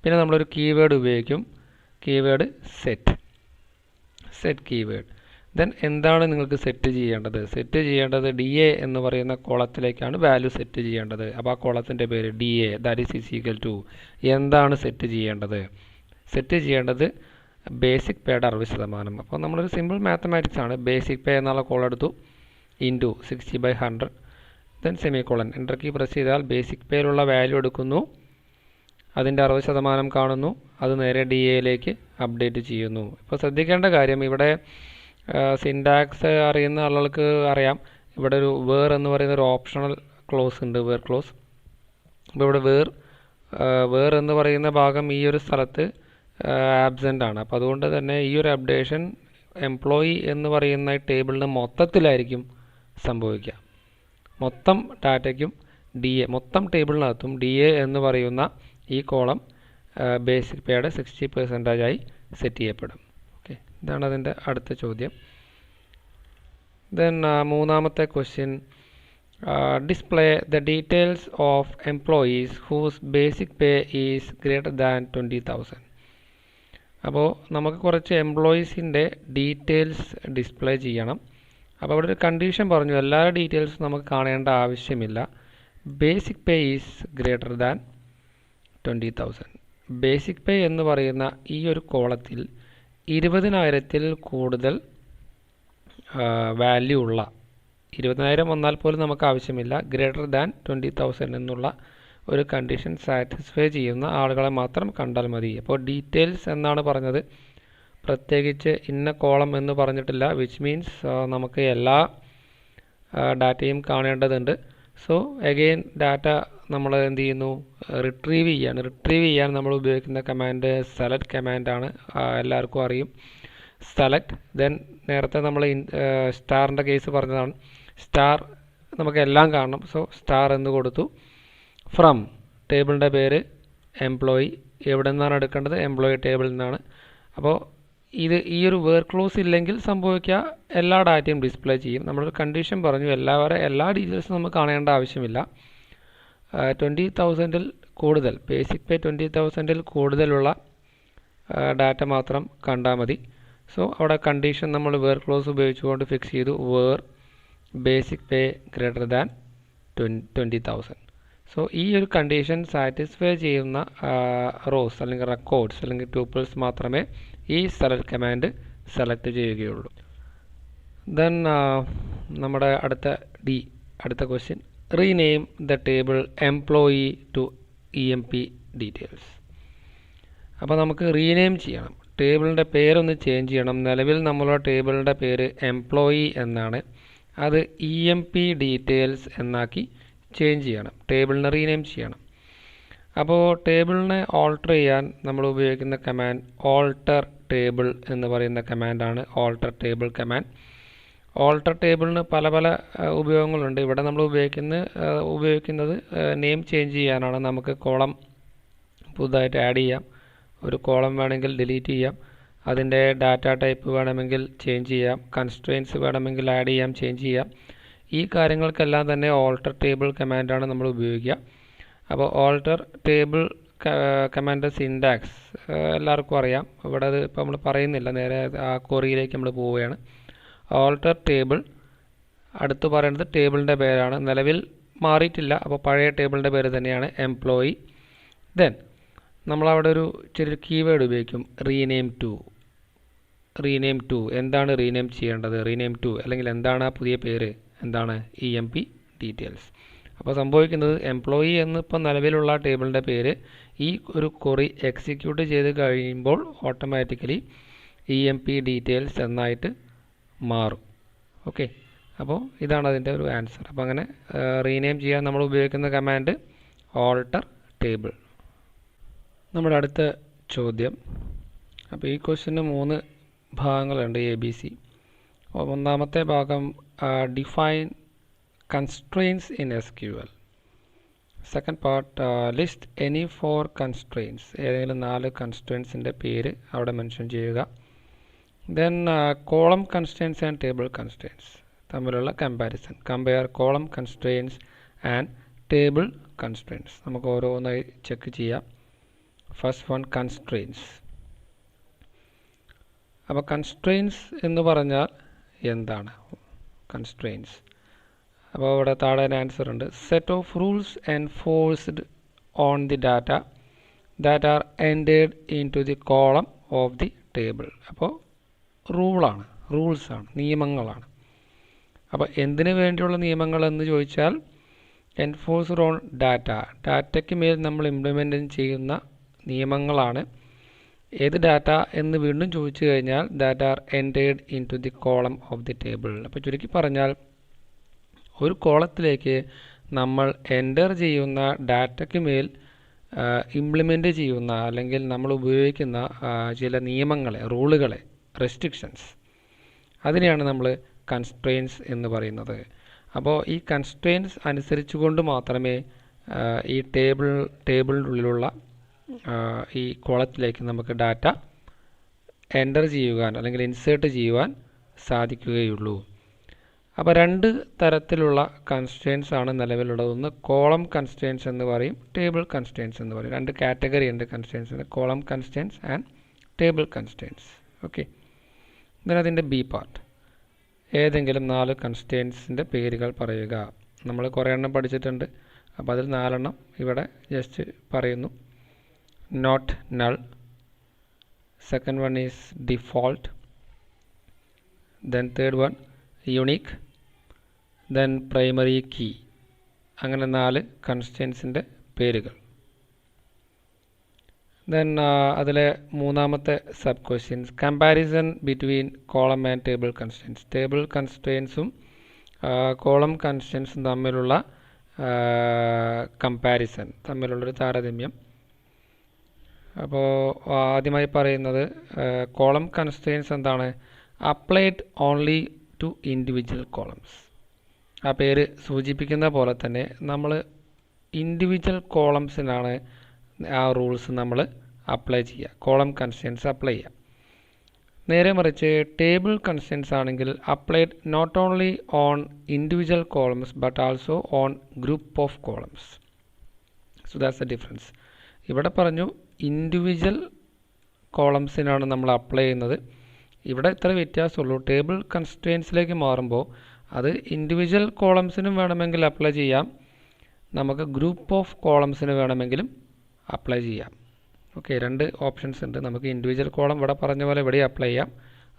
പിന്നെ നമ്മളൊരു കീവേഡ് ഉപയോഗിക്കും, കീവേഡ് സെറ്റ് കീവേഡ്. ദെൻ എന്താണ് നിങ്ങൾക്ക് സെറ്റ് ചെയ്യേണ്ടത് DA എന്ന് പറയുന്ന കോളത്തിലേക്കാണ് വാല്യൂ സെറ്റ് ചെയ്യേണ്ടത്. അപ്പോൾ ആ കോളത്തിൻ്റെ പേര് DA, that is equal to എന്താണ് സെറ്റ് ചെയ്യേണ്ടത് ബേസിക് പേയുടെ 60%. അപ്പോൾ നമ്മളൊരു സിമ്പിൾ മാത്തമാറ്റിക്സ് ആണ്. ബേസിക് പേ എന്നുള്ള കോൾ എടുത്തു, into 60/100, then semicolon. Enter key press ചെയ്താൽ ബേസിക് പേയിലുള്ള വാല്യൂ എടുക്കുന്നു, അതിൻ്റെ 60% കാണുന്നു, അത് നേരെ DAയിലേക്ക് അപ്ഡേറ്റ് ചെയ്യുന്നു. ഇപ്പോൾ ശ്രദ്ധിക്കേണ്ട കാര്യം, ഇവിടെ സിൻടാക്സ് അറിയുന്ന ആളുകൾക്ക് അറിയാം, ഇവിടെ ഒരു വേർ എന്ന് പറയുന്ന ഒരു ഓപ്ഷണൽ ക്ലോസ് ഉണ്ട്, വേർ ക്ലോസ്. അപ്പോൾ ഇവിടെ വേർ എന്ന് പറയുന്ന ഭാഗം ഈ ഒരു സ്ഥലത്ത് ആബ്സെൻ്റ് ആണ്. അപ്പോൾ അതുകൊണ്ട് തന്നെ ഈ ഒരു അപ്ഡേഷൻ എംപ്ലോയി എന്ന് പറയുന്ന ടേബിളിന് മൊത്തത്തിലായിരിക്കും സംഭവിക്കുക. മൊത്തം ഡാറ്റയ്ക്കും DA, മൊത്തം ടേബിളിനകത്തും DA എന്ന് പറയുന്ന ഈ കോളം ബേസിക് പേയുടെ 60% സെറ്റ് ചെയ്യപ്പെടും. ഓക്കെ, ഇതാണ് അതിൻ്റെ അടുത്ത ചോദ്യം. ദെൻ മൂന്നാമത്തെ question, display the details of employees whose basic pay is greater than 20,000. അപ്പോൾ നമുക്ക് കുറച്ച് എംപ്ലോയീസിൻ്റെ ഡീറ്റെയിൽസ് ഡിസ്പ്ലേ ചെയ്യണം. അപ്പോൾ അവിടെ ഒരു കണ്ടീഷൻ പറഞ്ഞു, എല്ലാ ഡീറ്റെയിൽസും നമുക്ക് കാണേണ്ട ആവശ്യമില്ല. Basic pay is greater than 20,000. Basic pay എന്ന് പറയുന്ന ഈ ഒരു കോളത്തിൽ 20,000-ൽ കൂടുതൽ വാല്യൂ ഉള്ള, 20,000 വന്നാൽ പോലും നമുക്ക് ആവശ്യമില്ല, ഗ്രേറ്റർ ദാൻ 20,000 എന്നുള്ള ഒരു കണ്ടീഷൻ സാറ്റിസ്ഫൈ ചെയ്യുന്ന ആളുകളെ മാത്രം കണ്ടാൽ മതി. അപ്പോൾ ഡീറ്റെയിൽസ് എന്നാണ് പറഞ്ഞത്, പ്രത്യേകിച്ച് ഇന്ന കോളം എന്ന് പറഞ്ഞിട്ടില്ല. വിച്ച് മീൻസ് നമുക്ക് എല്ലാ ഡാറ്റയും കാണേണ്ടതുണ്ട്. സോ അഗെയിൻ ഡാറ്റ നമ്മൾ എന്ത് ചെയ്യുന്നു, റിട്രീവ് ചെയ്യാൻ നമ്മൾ ഉപയോഗിക്കുന്ന കമാൻഡ് സെലക്ട് കമാൻഡാണ്, എല്ലാവർക്കും അറിയും. സെലക്ട്, ദെൻ നേരത്തെ നമ്മൾ സ്റ്റാറിൻ്റെ കേസ് പറഞ്ഞതാണ്, സ്റ്റാർ നമുക്ക് എല്ലാം കാണണം. സോ സ്റ്റാർ എന്ന് കൊടുത്തു. ഫ്രം ടേബിളിൻ്റെ പേര് എംപ്ലോയി, എവിടെ നിന്നാണ് എടുക്കേണ്ടത്, എംപ്ലോയി ടേബിളിൽ നിന്നാണ്. അപ്പോൾ ഈ ഒരു വേർ ക്ലോസ് ഇല്ലെങ്കിൽ സംഭവിക്കുക എല്ലാ ഡാറ്റയും ഡിസ്പ്ലേ ചെയ്യും. നമ്മളൊരു കണ്ടീഷൻ പറഞ്ഞു, എല്ലാ ഡീറ്റെയിൽസും നമുക്ക് കാണേണ്ട ആവശ്യമില്ല. 20,000-ൽ കൂടുതൽ, ബേസിക് പേ 20,000-ൽ കൂടുതലുള്ള ഡാറ്റ മാത്രം കണ്ടാൽ മതി. സോ അവിടെ കണ്ടീഷൻ നമ്മൾ വേർ ക്ലോസ് ഉപയോഗിച്ചുകൊണ്ട് ഫിക്സ് ചെയ്തു, where basic pay greater than 20,000. So ഈ ഒരു കണ്ടീഷൻ സാറ്റിസ്ഫൈ ചെയ്യുന്ന റോസ് അല്ലെങ്കിൽ റെക്കോർഡ്സ് അല്ലെങ്കിൽ ട്യൂപ്പിൾസ് മാത്രമേ ഈ സെലക്ട് കമാൻഡ് സെലക്ട് ചെയ്യുകയുള്ളൂ. ദെൻ നമ്മുടെ അടുത്ത question, rename the table employee to EMP details. അപ്പോൾ നമുക്ക് റീനെയിം ചെയ്യണം, ടേബിളിൻ്റെ പേരൊന്ന് ചേഞ്ച് ചെയ്യണം. നിലവിൽ നമ്മളുടെ ടേബിളിൻ്റെ പേര് എംപ്ലോയി എന്നാണ്, അത് EMP ഡീറ്റെയിൽസ് എന്നാക്കി ചേഞ്ച് ചെയ്യണം, ടേബിളിനെ റീനെയിം ചെയ്യണം. അപ്പോൾ ടേബിളിനെ ഓൾട്ടർ ചെയ്യാൻ നമ്മൾ ഉപയോഗിക്കുന്ന കമാൻഡ് ഓൾട്ടർ ടേബിൾ എന്ന് പറയുന്ന കമാൻഡാണ്, ഓൾട്ടർ ടേബിൾ കമാൻഡ്. ഓൾട്ടർ ടേബിളിന് പല പല ഉപയോഗങ്ങളുണ്ട്. ഇവിടെ നമ്മൾ ഉപയോഗിക്കുന്നത് നെയിം ചേഞ്ച് ചെയ്യാനാണ്. നമുക്ക് കോളം പുതുതായിട്ട് ആഡ് ചെയ്യാം, ഒരു കോളം വേണമെങ്കിൽ ഡിലീറ്റ് ചെയ്യാം, അതിൻ്റെ ഡാറ്റ ടൈപ്പ് വേണമെങ്കിൽ ചേഞ്ച് ചെയ്യാം, കൺസ്ട്രെയിൻസ് വേണമെങ്കിൽ ആഡ് ചെയ്യാം, ചേഞ്ച് ചെയ്യാം. ഈ കാര്യങ്ങൾക്കെല്ലാം തന്നെ ഓൾട്ടർ ടേബിൾ കമാൻഡാണ് നമ്മൾ ഉപയോഗിക്കുക. അപ്പോൾ ഓൾട്ടർ ടേബിൾ കമാൻഡ് സിൻടാക്സ് എല്ലാവർക്കും അറിയാം. ഇവിടെ അത് ഇപ്പോൾ നമ്മൾ പറയുന്നില്ല, നേരെ ആ ക്വറിയിലേക്ക് നമ്മൾ പോവുകയാണ്. ഓൾട്ടർ ടേബിൾ അടുത്ത് പറയുന്നത് ടേബിളിൻ്റെ പേരാണ്, നിലവിൽ മാറിയിട്ടില്ല. അപ്പോൾ പഴയ ടേബിളിൻ്റെ പേര് തന്നെയാണ് എംപ്ലോയി. ദെൻ നമ്മളവിടെ ഒരു ചെറിയൊരു കീവേഡ് ഉപയോഗിക്കും, റീനെയിം ടു. എന്താണ് റീനെയിം ചെയ്യേണ്ടത്? റീനെയിം ടു അല്ലെങ്കിൽ എന്താണ് ആ പുതിയ പേര്? എന്താണ്? EMP details. അപ്പോൾ സംഭവിക്കുന്നത് എംപ്ലോയി എന്നിപ്പോൾ നിലവിലുള്ള ടേബിളിൻ്റെ പേര് ഈ ഒരു ക്വറി എക്സിക്യൂട്ട് ചെയ്ത് കഴിയുമ്പോൾ ഓട്ടോമാറ്റിക്കലി EMP ഡീറ്റെയിൽസ് എന്നായിട്ട് മാറും. ഓക്കെ, അപ്പോൾ ഇതാണ് അതിൻ്റെ ഒരു ആൻസർ. അപ്പോൾ അങ്ങനെ റീനെയിം ചെയ്യാൻ നമ്മൾ ഉപയോഗിക്കുന്ന കമാൻഡ് ഓൾട്ടർ ടേബിൾ. നമ്മുടെ അടുത്ത ചോദ്യം. അപ്പോൾ ഈ ക്വസ്റ്റ്യന് 3 ഭാഗങ്ങളുണ്ട്, ABC. ഒന്നാമത്തെ ഭാഗം define constraints in SQL. Second part list any 4 constraints. ഏതെങ്കിലും 4 കൺസ്ട്രെയിൻസിൻ്റെ പേര് അവിടെ മെൻഷൻ ചെയ്യുക. Then column constraints and table constraints തമ്മിലുള്ള comparison. Compare column constraints and table constraints. നമുക്ക് ഓരോന്നായി ചെക്ക് ചെയ്യാം. First one, constraints. അപ്പോൾ കൺസ്ട്രെയിൻസ് എന്ന് പറഞ്ഞാൽ എന്താണ്? കൺസ്ട്രെയിൻസ്, അപ്പോൾ ഇവിടെ താഴെ ആൻസർ ഉണ്ട്. Set of rules enforced on the data that are entered into the column of the table. അപ്പോൾ റൂൾസാണ്, നിയമങ്ങളാണ്. അപ്പോൾ എന്തിനു വേണ്ടിയുള്ള നിയമങ്ങൾ എന്ന് ചോദിച്ചാൽ എൻഫോഴ്സ്ഡ് ഓൺ ഡാറ്റയ്ക്ക് മേൽ നമ്മൾ ഇംപ്ലിമെൻ്റ് ചെയ്യുന്ന നിയമങ്ങളാണ്. ഏത് ഡാറ്റ എന്ന് വീണ്ടും ചോദിച്ചു കഴിഞ്ഞാൽ that are entered into the column of the table. അപ്പോൾ ചുരുക്കി പറഞ്ഞാൽ ഒരു കോളത്തിലേക്ക് നമ്മൾ എൻ്റർ ചെയ്യുന്ന ഡാറ്റയ്ക്ക് മേൽ ഇംപ്ലിമെൻ്റ് ചെയ്യുന്ന അല്ലെങ്കിൽ നമ്മൾ ഉപയോഗിക്കുന്ന ചില നിയമങ്ങളെ, റൂളുകളെ, റെസ്ട്രിക്ഷൻസ്, അതിനെയാണ് നമ്മൾ കൺസ്ട്രെയിൻസ് എന്ന് പറയുന്നത്. അപ്പോൾ ഈ കൺസ്ട്രെയിൻസ് അനുസരിച്ചുകൊണ്ട് മാത്രമേ ഈ ടേബിളിനുള്ളിലുള്ള ഈ കോളത്തിലേക്ക് നമുക്ക് ഡാറ്റ എൻ്റർ ചെയ്യുവാൻ അല്ലെങ്കിൽ ഇൻസേർട്ട് ചെയ്യുവാൻ സാധിക്കുകയുള്ളൂ. അപ്പോൾ 2 തരത്തിലുള്ള കൺസ്ട്രെയിൻസ് ആണ് നിലവിലുള്ളത്. ഒന്ന് കോളം കൺസ്ട്രെയിൻസ് എന്ന് പറയും, ടേബിൾ കൺസ്ട്രെയിൻസ് എന്ന് പറയും. 2 കാറ്റഗറി ഉണ്ട് കൺസ്ട്രെയിൻസിന്, column constraints and table constraints. Okay, അതിൻ്റെ ബി പാർട്ട്. ഏതെങ്കിലും 4 കൺസ്ട്രെയിൻസിൻ്റെ പേരുകൾ പറയുക. നമ്മൾ കുറേ എണ്ണം പഠിച്ചിട്ടുണ്ട്, അപ്പോൾ അതിൽ 4 എണ്ണം ഇവിടെ ജസ്റ്റ് പറയുന്നു. Not null, second one is default, then third one unique, then primary key. അങ്ങനെ 4 കൺസ്ട്രെയിൻസിൻ്റെ പേരുകൾ. ദെൻ അതിലെ മൂന്നാമത്തെ sub questions, comparison between column and table constraints. ടേബിൾ കൺസ്ട്രെയിൻസും കോളം കൺസ്ട്രെയിൻസും തമ്മിലുള്ള കമ്പാരിസൺ, തമ്മിലുള്ളൊരു താരതമ്യം. അപ്പോൾ ആദ്യമായി പറയുന്നത് കോളം കൺസ്ട്രെയിൻസ് എന്താണ്? Applied only to individual columns. ആ പേര് സൂചിപ്പിക്കുന്ന പോലെ തന്നെ നമ്മൾ ഇൻഡിവിജ്വൽ കോളംസിനാണ് ആ റൂൾസ് നമ്മൾ അപ്ലൈ ചെയ്യുക, കോളം കൺസ്ട്രെയിൻസ് അപ്ലൈ ചെയ്യുക. നേരെ മറിച്ച് ടേബിൾ കൺസ്ട്രെയിൻസ് ആണെങ്കിൽ applied not only on individual columns but also on group of columns. So that's the difference. ഇവിടെ പറഞ്ഞു ഇൻഡിവിജ്വൽ കോളംസിനാണ് നമ്മൾ അപ്ലൈ ചെയ്യുന്നത്. ഇവിടെ ഇത്ര വ്യത്യാസമുള്ളൂ. ടേബിൾ കൺസ്ട്രെയിൻസിലേക്ക് മാറുമ്പോൾ അത് ഇൻഡിവിജ്വൽ കോളംസിനും വേണമെങ്കിൽ അപ്ലൈ ചെയ്യാം, നമുക്ക് ഗ്രൂപ്പ് ഓഫ് കോളംസിന് വേണമെങ്കിലും അപ്ലൈ ചെയ്യാം. ഓക്കെ, 2 ഓപ്ഷൻസ് ഉണ്ട്. നമുക്ക് ഇൻഡിവിജ്വൽ കോളം ഇവിടെ പറഞ്ഞ പോലെ ഇവിടെ അപ്ലൈ ചെയ്യാം,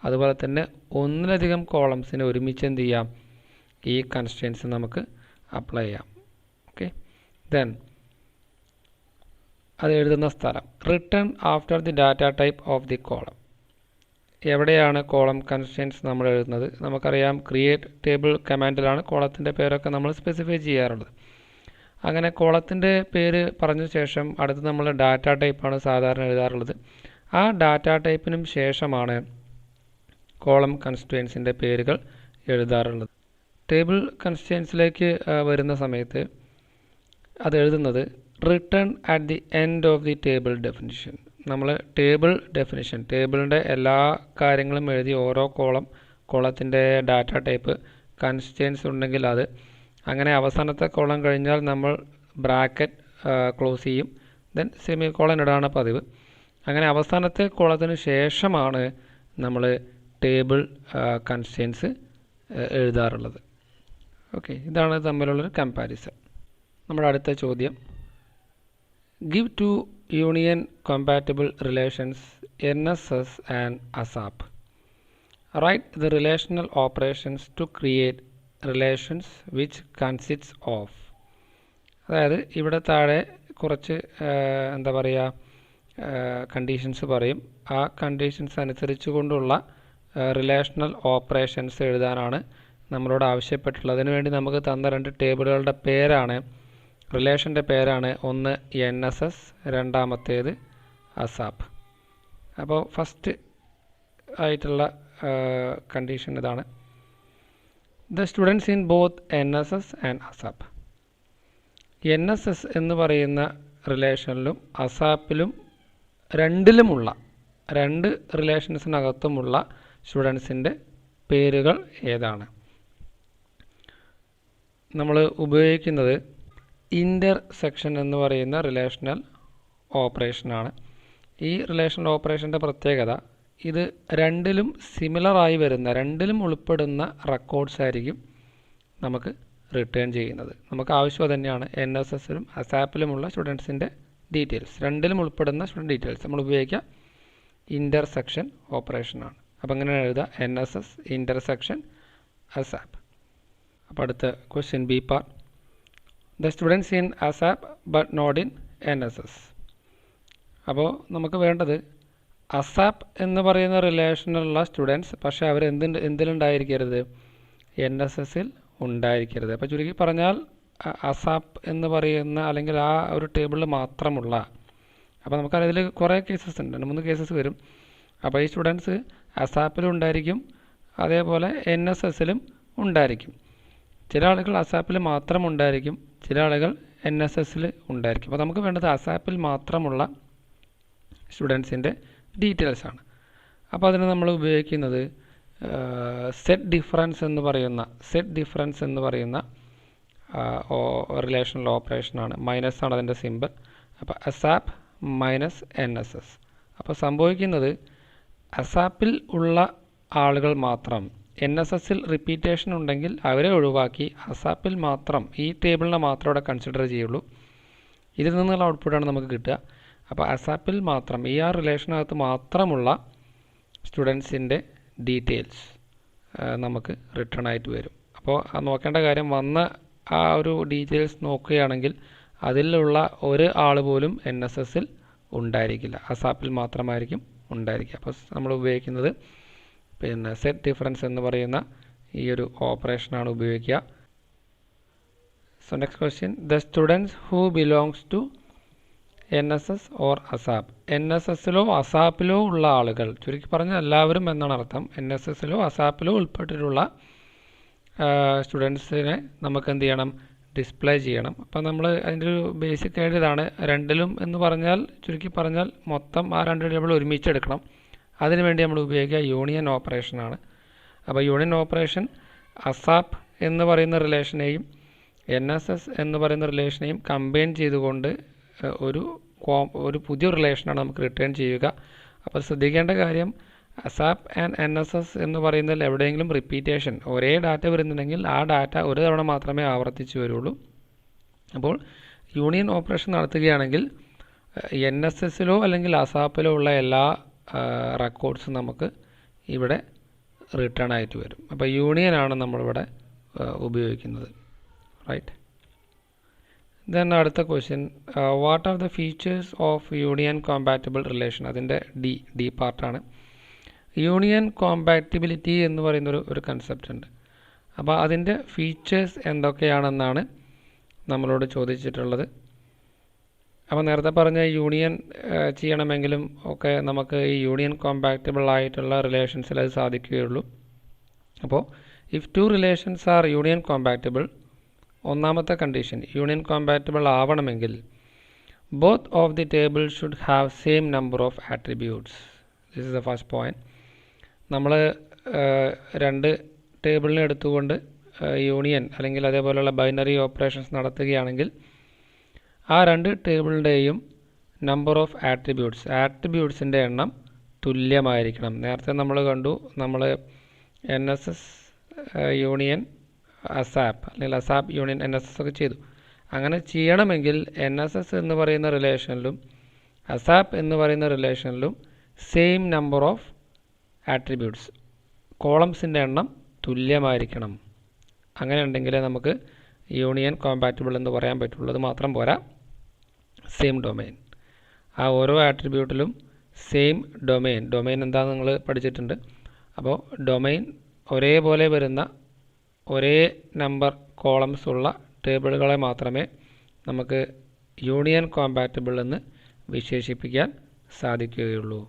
അതുപോലെ തന്നെ ഒന്നിലധികം കോളംസിന് ഒരുമിച്ച് എന്ത് ചെയ്യാം, ഈ കൺസ്ട്രെയിൻസ് നമുക്ക് അപ്ലൈ ചെയ്യാം. ഓക്കെ, ദെൻ അത് എഴുതുന്ന സ്ഥലം, return after the data type of the column. എവിടെയാണ് കോളം കൺസ്ട്രെയിൻസ് നമ്മൾ എഴുതുന്നത്? നമുക്കറിയാം ക്രിയേറ്റ് ടേബിൾ കമാൻഡിലാണ് കോളത്തിൻ്റെ പേരൊക്കെ നമ്മൾ സ്പെസിഫൈ ചെയ്യാറുള്ളത്. അങ്ങനെ കോളത്തിൻ്റെ പേര് പറഞ്ഞ ശേഷം അടുത്ത് നമ്മൾ ഡാറ്റ ടൈപ്പാണ് സാധാരണ എഴുതാറുള്ളത്. ആ ഡാറ്റ ടൈപ്പിനും ശേഷമാണ് കോളം കൺസ്ട്രെയിൻസിൻ്റെ പേരുകൾ എഴുതാറുള്ളത്. ടേബിൾ കൺസ്ട്രെയിൻസിലേക്ക് വരുന്ന സമയത്ത് അത് എഴുതുന്നത് return at the end of the table definition. നമ്മൾ ടേബിൾ ഡെഫിനിഷൻ, ടേബിളിൻ്റെ എല്ലാ കാര്യങ്ങളും എഴുതി ഓരോ കോളത്തിൻ്റെ ഡാറ്റ ടൈപ്പ് കൺസ്ട്രെയിൻസ് ഉണ്ടെങ്കിൽ അത് അങ്ങനെ അവസാനത്തെ കോളം കഴിഞ്ഞാൽ നമ്മൾ ബ്രാക്കറ്റ് ക്ലോസ് ചെയ്യും, ദെൻ സെമി കോളൻ ഇടാണ് പതിവ്. അങ്ങനെ അവസാനത്തെ കോളത്തിന് ശേഷമാണ് നമ്മൾ ടേബിൾ കൺസ്ട്രെയിൻസ് എഴുതാറുള്ളത്. ഓക്കെ, ഇതാണ് തമ്മിലുള്ളൊരു കമ്പാരിസൺ. നമ്മുടെ അടുത്ത ചോദ്യം, give two union compatible relations NSS and ASAP. Write the relational operations to create relations which consists of. അതായത് ഇവിടെ താഴെ കുറച്ച് എന്താ പറയുക കണ്ടീഷൻസ് പറയും. ആ കണ്ടീഷൻസ് അനുസരിച്ച് കൊണ്ടുള്ള റിലേഷണൽ ഓപ്പറേഷൻസ് എഴുതാനാണ് നമ്മളോട് ആവശ്യപ്പെട്ടുള്ളത്. അതിനുവേണ്ടി നമുക്ക് തന്ന 2 ടേബിളുകളുടെ പേരാണ്, റിലേഷൻ്റെ പേരാണ്, ഒന്ന് NSS, രണ്ടാമത്തേത് ASAP. അപ്പോൾ ഫസ്റ്റ് ആയിട്ടുള്ള കണ്ടീഷൻ ഇതാണ്, the students in both NSS and ASAP. NSS എന്ന് പറയുന്ന റിലേഷനിലും ASAPലും രണ്ടിലുമുള്ള 2 റിലേഷൻസിനകത്തുമുള്ള സ്റ്റുഡൻസിൻ്റെ പേരുകൾ ഏതാണ്? നമ്മൾ ഉപയോഗിക്കുന്നത് ഇൻ്റർസെക്ഷൻ എന്ന് പറയുന്ന റിലേഷണൽ ഓപ്പറേഷനാണ്. ഈ റിലേഷണൽ ഓപ്പറേഷൻ്റെ പ്രത്യേകത, ഇത് രണ്ടിലും സിമിലറായി വരുന്ന, രണ്ടിലും ഉൾപ്പെടുന്ന റെക്കോർഡ്സ് ആയിരിക്കും നമുക്ക് റിട്ടേൺ ചെയ്യുന്നത്. നമുക്ക് ആവശ്യം തന്നെയാണ് NSSലും ASAPലുമുള്ള സ്റ്റുഡൻസിൻ്റെ ഡീറ്റെയിൽസ്, രണ്ടിലും ഉൾപ്പെടുന്ന സ്റ്റുഡൻറ്റ് ഡീറ്റെയിൽസ് നമ്മൾ ഉപയോഗിക്കുക ഇൻ്റർസെക്ഷൻ ഓപ്പറേഷനാണ്. അപ്പോൾ അങ്ങനെ എഴുതുക NSS ഇൻ്റർസെക്ഷൻ ASAP. അപ്പോൾ അടുത്ത question B part, the students in ASAP but not in NSS. അപ്പോൾ നമുക്ക് വേണ്ടത് ASAP എന്ന് പറയുന്ന റിലേഷനിലുള്ള സ്റ്റുഡൻസ്, പക്ഷേ അവർ എന്തിലുണ്ടായിരിക്കരുത്? NSSൽ ഉണ്ടായിരിക്കരുത്. അപ്പോൾ ചുരുക്കി പറഞ്ഞാൽ ASAP എന്ന് പറയുന്ന അല്ലെങ്കിൽ ആ ഒരു ടേബിളിൽ മാത്രമുള്ള, അപ്പോൾ നമുക്കതിൽ കുറേ കേസസ് ഉണ്ട്, 3 കേസസ് വരും. അപ്പോൾ ഈ സ്റ്റുഡൻസ് ASAPലും ഉണ്ടായിരിക്കും, അതേപോലെ NSSലും ഉണ്ടായിരിക്കും. ചില ആളുകൾ ASAPൽ മാത്രം ഉണ്ടായിരിക്കും, ചില ആളുകൾ NSSൽ ഉണ്ടായിരിക്കും. അപ്പോൾ നമുക്ക് വേണ്ടത് ASAPൽ മാത്രമുള്ള സ്റ്റുഡൻസിൻ്റെ ഡീറ്റെയിൽസാണ്. അപ്പോൾ അതിന് നമ്മൾ ഉപയോഗിക്കുന്നത് സെറ്റ് ഡിഫറൻസ് എന്ന് പറയുന്ന റിലേഷണൽ ഓപ്പറേഷനാണ്. മൈനസാണ് അതിൻ്റെ സിമ്പിൾ. അപ്പോൾ ASAP മൈനസ് NSS. അപ്പോൾ സംഭവിക്കുന്നത് ASAPൽ ഉള്ള ആളുകൾ മാത്രം, NSSൽ റിപ്പീറ്റേഷൻ ഉണ്ടെങ്കിൽ അവരെ ഒഴിവാക്കി ASAPൽ മാത്രം, ഈ ടേബിളിനെ മാത്രം ഇവിടെ കൺസിഡർ ചെയ്യുള്ളൂ. ഇതിൽ നിന്നുള്ള ഔട്ട്പുട്ടാണ് നമുക്ക് കിട്ടുക. അപ്പോൾ ASAPൽ മാത്രം, ഈ ആ റിലേഷനകത്ത് മാത്രമുള്ള സ്റ്റുഡൻസിൻ്റെ ഡീറ്റെയിൽസ് നമുക്ക് റിട്ടേൺ ആയിട്ട് വരും. അപ്പോൾ നോക്കേണ്ട കാര്യം, വന്ന ആ ഒരു ഡീറ്റെയിൽസ് നോക്കുകയാണെങ്കിൽ അതിലുള്ള ഒരു ആൾ പോലും NSSൽ ഉണ്ടായിരിക്കില്ല, ASAPൽ മാത്രമായിരിക്കും ഉണ്ടായിരിക്കുക. അപ്പോൾ നമ്മൾ ഉപയോഗിക്കുന്നത് സെറ്റ് ഡിഫറൻസ് എന്ന് പറയുന്ന ഈ ഒരു ഓപ്പറേഷനാണ് ഉപയോഗിക്കുക. So next question, the students who belongs to NSS or ASAP. NSSലോ ASAPലോ ഉള്ള ആളുകൾ, ചുരുക്കി പറഞ്ഞാൽ എല്ലാവരും എന്നാണ് അർത്ഥം. NSSലോ ASAPലോ ഉൾപ്പെട്ടിട്ടുള്ള സ്റ്റുഡൻസിനെ നമുക്ക് എന്ത് ചെയ്യണം? ഡിസ്പ്ലേ ചെയ്യണം. അപ്പോൾ നമ്മൾ അതിൻ്റെ ഒരു ബേസിക് ആയിട്ട് ഇതാണ്. രണ്ടിലും എന്ന് പറഞ്ഞാൽ, ചുരുക്കി പറഞ്ഞാൽ മൊത്തം ആ 2 ടേബിൾ ഒരുമിച്ചെടുക്കണം. അതിനുവേണ്ടി നമ്മൾ ഉപയോഗിക്കുക യൂണിയൻ ഓപ്പറേഷനാണ്. അപ്പോൾ യൂണിയൻ ഓപ്പറേഷൻ ASAP എന്ന് പറയുന്ന റിലേഷനെയും NSS എന്ന് പറയുന്ന റിലേഷനെയും കമ്പൈൻ ചെയ്തുകൊണ്ട് ഒരു പുതിയ റിലേഷനാണ് നമുക്ക് റിട്ടേൺ ചെയ്യുക. അപ്പോൾ ശ്രദ്ധിക്കേണ്ട കാര്യം, ASAP ആൻഡ് NSS എന്ന് പറയുന്നതിൽ എവിടെയെങ്കിലും റിപ്പീറ്റേഷൻ, ഒരേ ഡാറ്റ വരുന്നുണ്ടെങ്കിൽ ആ ഡാറ്റ ഒരു തവണ മാത്രമേ ആവർത്തിച്ച് വരുള്ളൂ. അപ്പോൾ യൂണിയൻ ഓപ്പറേഷൻ നടത്തുകയാണെങ്കിൽ NSSലോ അല്ലെങ്കിൽ ASAPലോ ഉള്ള എല്ലാ റെക്കോർഡ്സും നമുക്ക് ഇവിടെ റിട്ടേൺ ആയിട്ട് വരും. അപ്പോൾ യൂണിയനാണ് നമ്മളിവിടെ ഉപയോഗിക്കുന്നത്, റൈറ്റ്. ദെൻ അടുത്ത question, what are the features of union compatible relation? അതിൻ്റെ ഡി പാർട്ടാണ്. യൂണിയൻ കോമ്പാറ്റിബിലിറ്റി എന്ന് പറയുന്ന ഒരു കൺസെപ്റ്റ് ഉണ്ട്. അപ്പോൾ അതിൻ്റെ ഫീച്ചേഴ്സ് എന്തൊക്കെയാണെന്നാണ് നമ്മളോട് ചോദിച്ചിട്ടുള്ളത്. അപ്പോൾ നേരത്തെ പറഞ്ഞ യൂണിയൻ ചെയ്യണമെങ്കിലും ഒക്കെ നമുക്ക് ഈ യൂണിയൻ കോമ്പാറ്റബിൾ ആയിട്ടുള്ള റിലേഷൻസിൽ അത് സാധിക്കുകയുള്ളൂ. അപ്പോൾ if to relations R union compatible, ഒന്നാമത്തെ കണ്ടീഷൻ യൂണിയൻ കോമ്പാറ്റബിൾ ആവണമെങ്കിൽ both of the tables should have same number of attributes. This is the first point. നമ്മൾ രണ്ട് ടേബിളിനെ എടുത്തുകൊണ്ട് യൂണിയൻ അല്ലെങ്കിൽ അതേപോലെയുള്ള ബൈനറി ഓപ്പറേഷൻസ് നടത്തുകയാണെങ്കിൽ ആ രണ്ട് ടേബിളിൻ്റെയും നമ്പർ ഓഫ് ആട്രിബ്യൂട്ട്സിൻ്റെ എണ്ണം തുല്യമായിരിക്കണം. നേരത്തെ നമ്മൾ കണ്ടു, നമ്മൾ NSS യൂണിയൻ അസാപ്പ് അല്ലെങ്കിൽ അസാപ്പ് യൂണിയൻ NSS ഒക്കെ ചെയ്തു. അങ്ങനെ ചെയ്യണമെങ്കിൽ NSS എന്ന് പറയുന്ന റിലേഷനിലും അസാപ്പ് എന്ന് പറയുന്ന റിലേഷനിലും സെയിം നമ്പർ ഓഫ് ആട്രിബ്യൂട്ട്സ്, കോളംസിൻ്റെ എണ്ണം തുല്യമായിരിക്കണം. അങ്ങനെ ഉണ്ടെങ്കിലേ നമുക്ക് യൂണിയൻ കോമ്പാറ്റബിൾ എന്ന് പറയാൻ പറ്റുള്ളൂ. അത് മാത്രം പോരാ, സെയിം ഡൊമെയിൻ, ആ ഓരോ ആട്രിബ്യൂട്ടിലും സെയിം ഡൊമെയിൻ എന്താണെന്ന് നിങ്ങൾ പഠിച്ചിട്ടുണ്ട്. അപ്പോൾ ഡൊമെയിൻ ഒരേപോലെ വരുന്ന ഒരേ നമ്പർ കോളംസ് ഉള്ള ടേബിളുകളെ മാത്രമേ നമുക്ക് യൂണിയൻ കോമ്പാറ്റബിൾ എന്ന് വിശേഷിപ്പിക്കാൻ സാധിക്കുകയുള്ളൂ.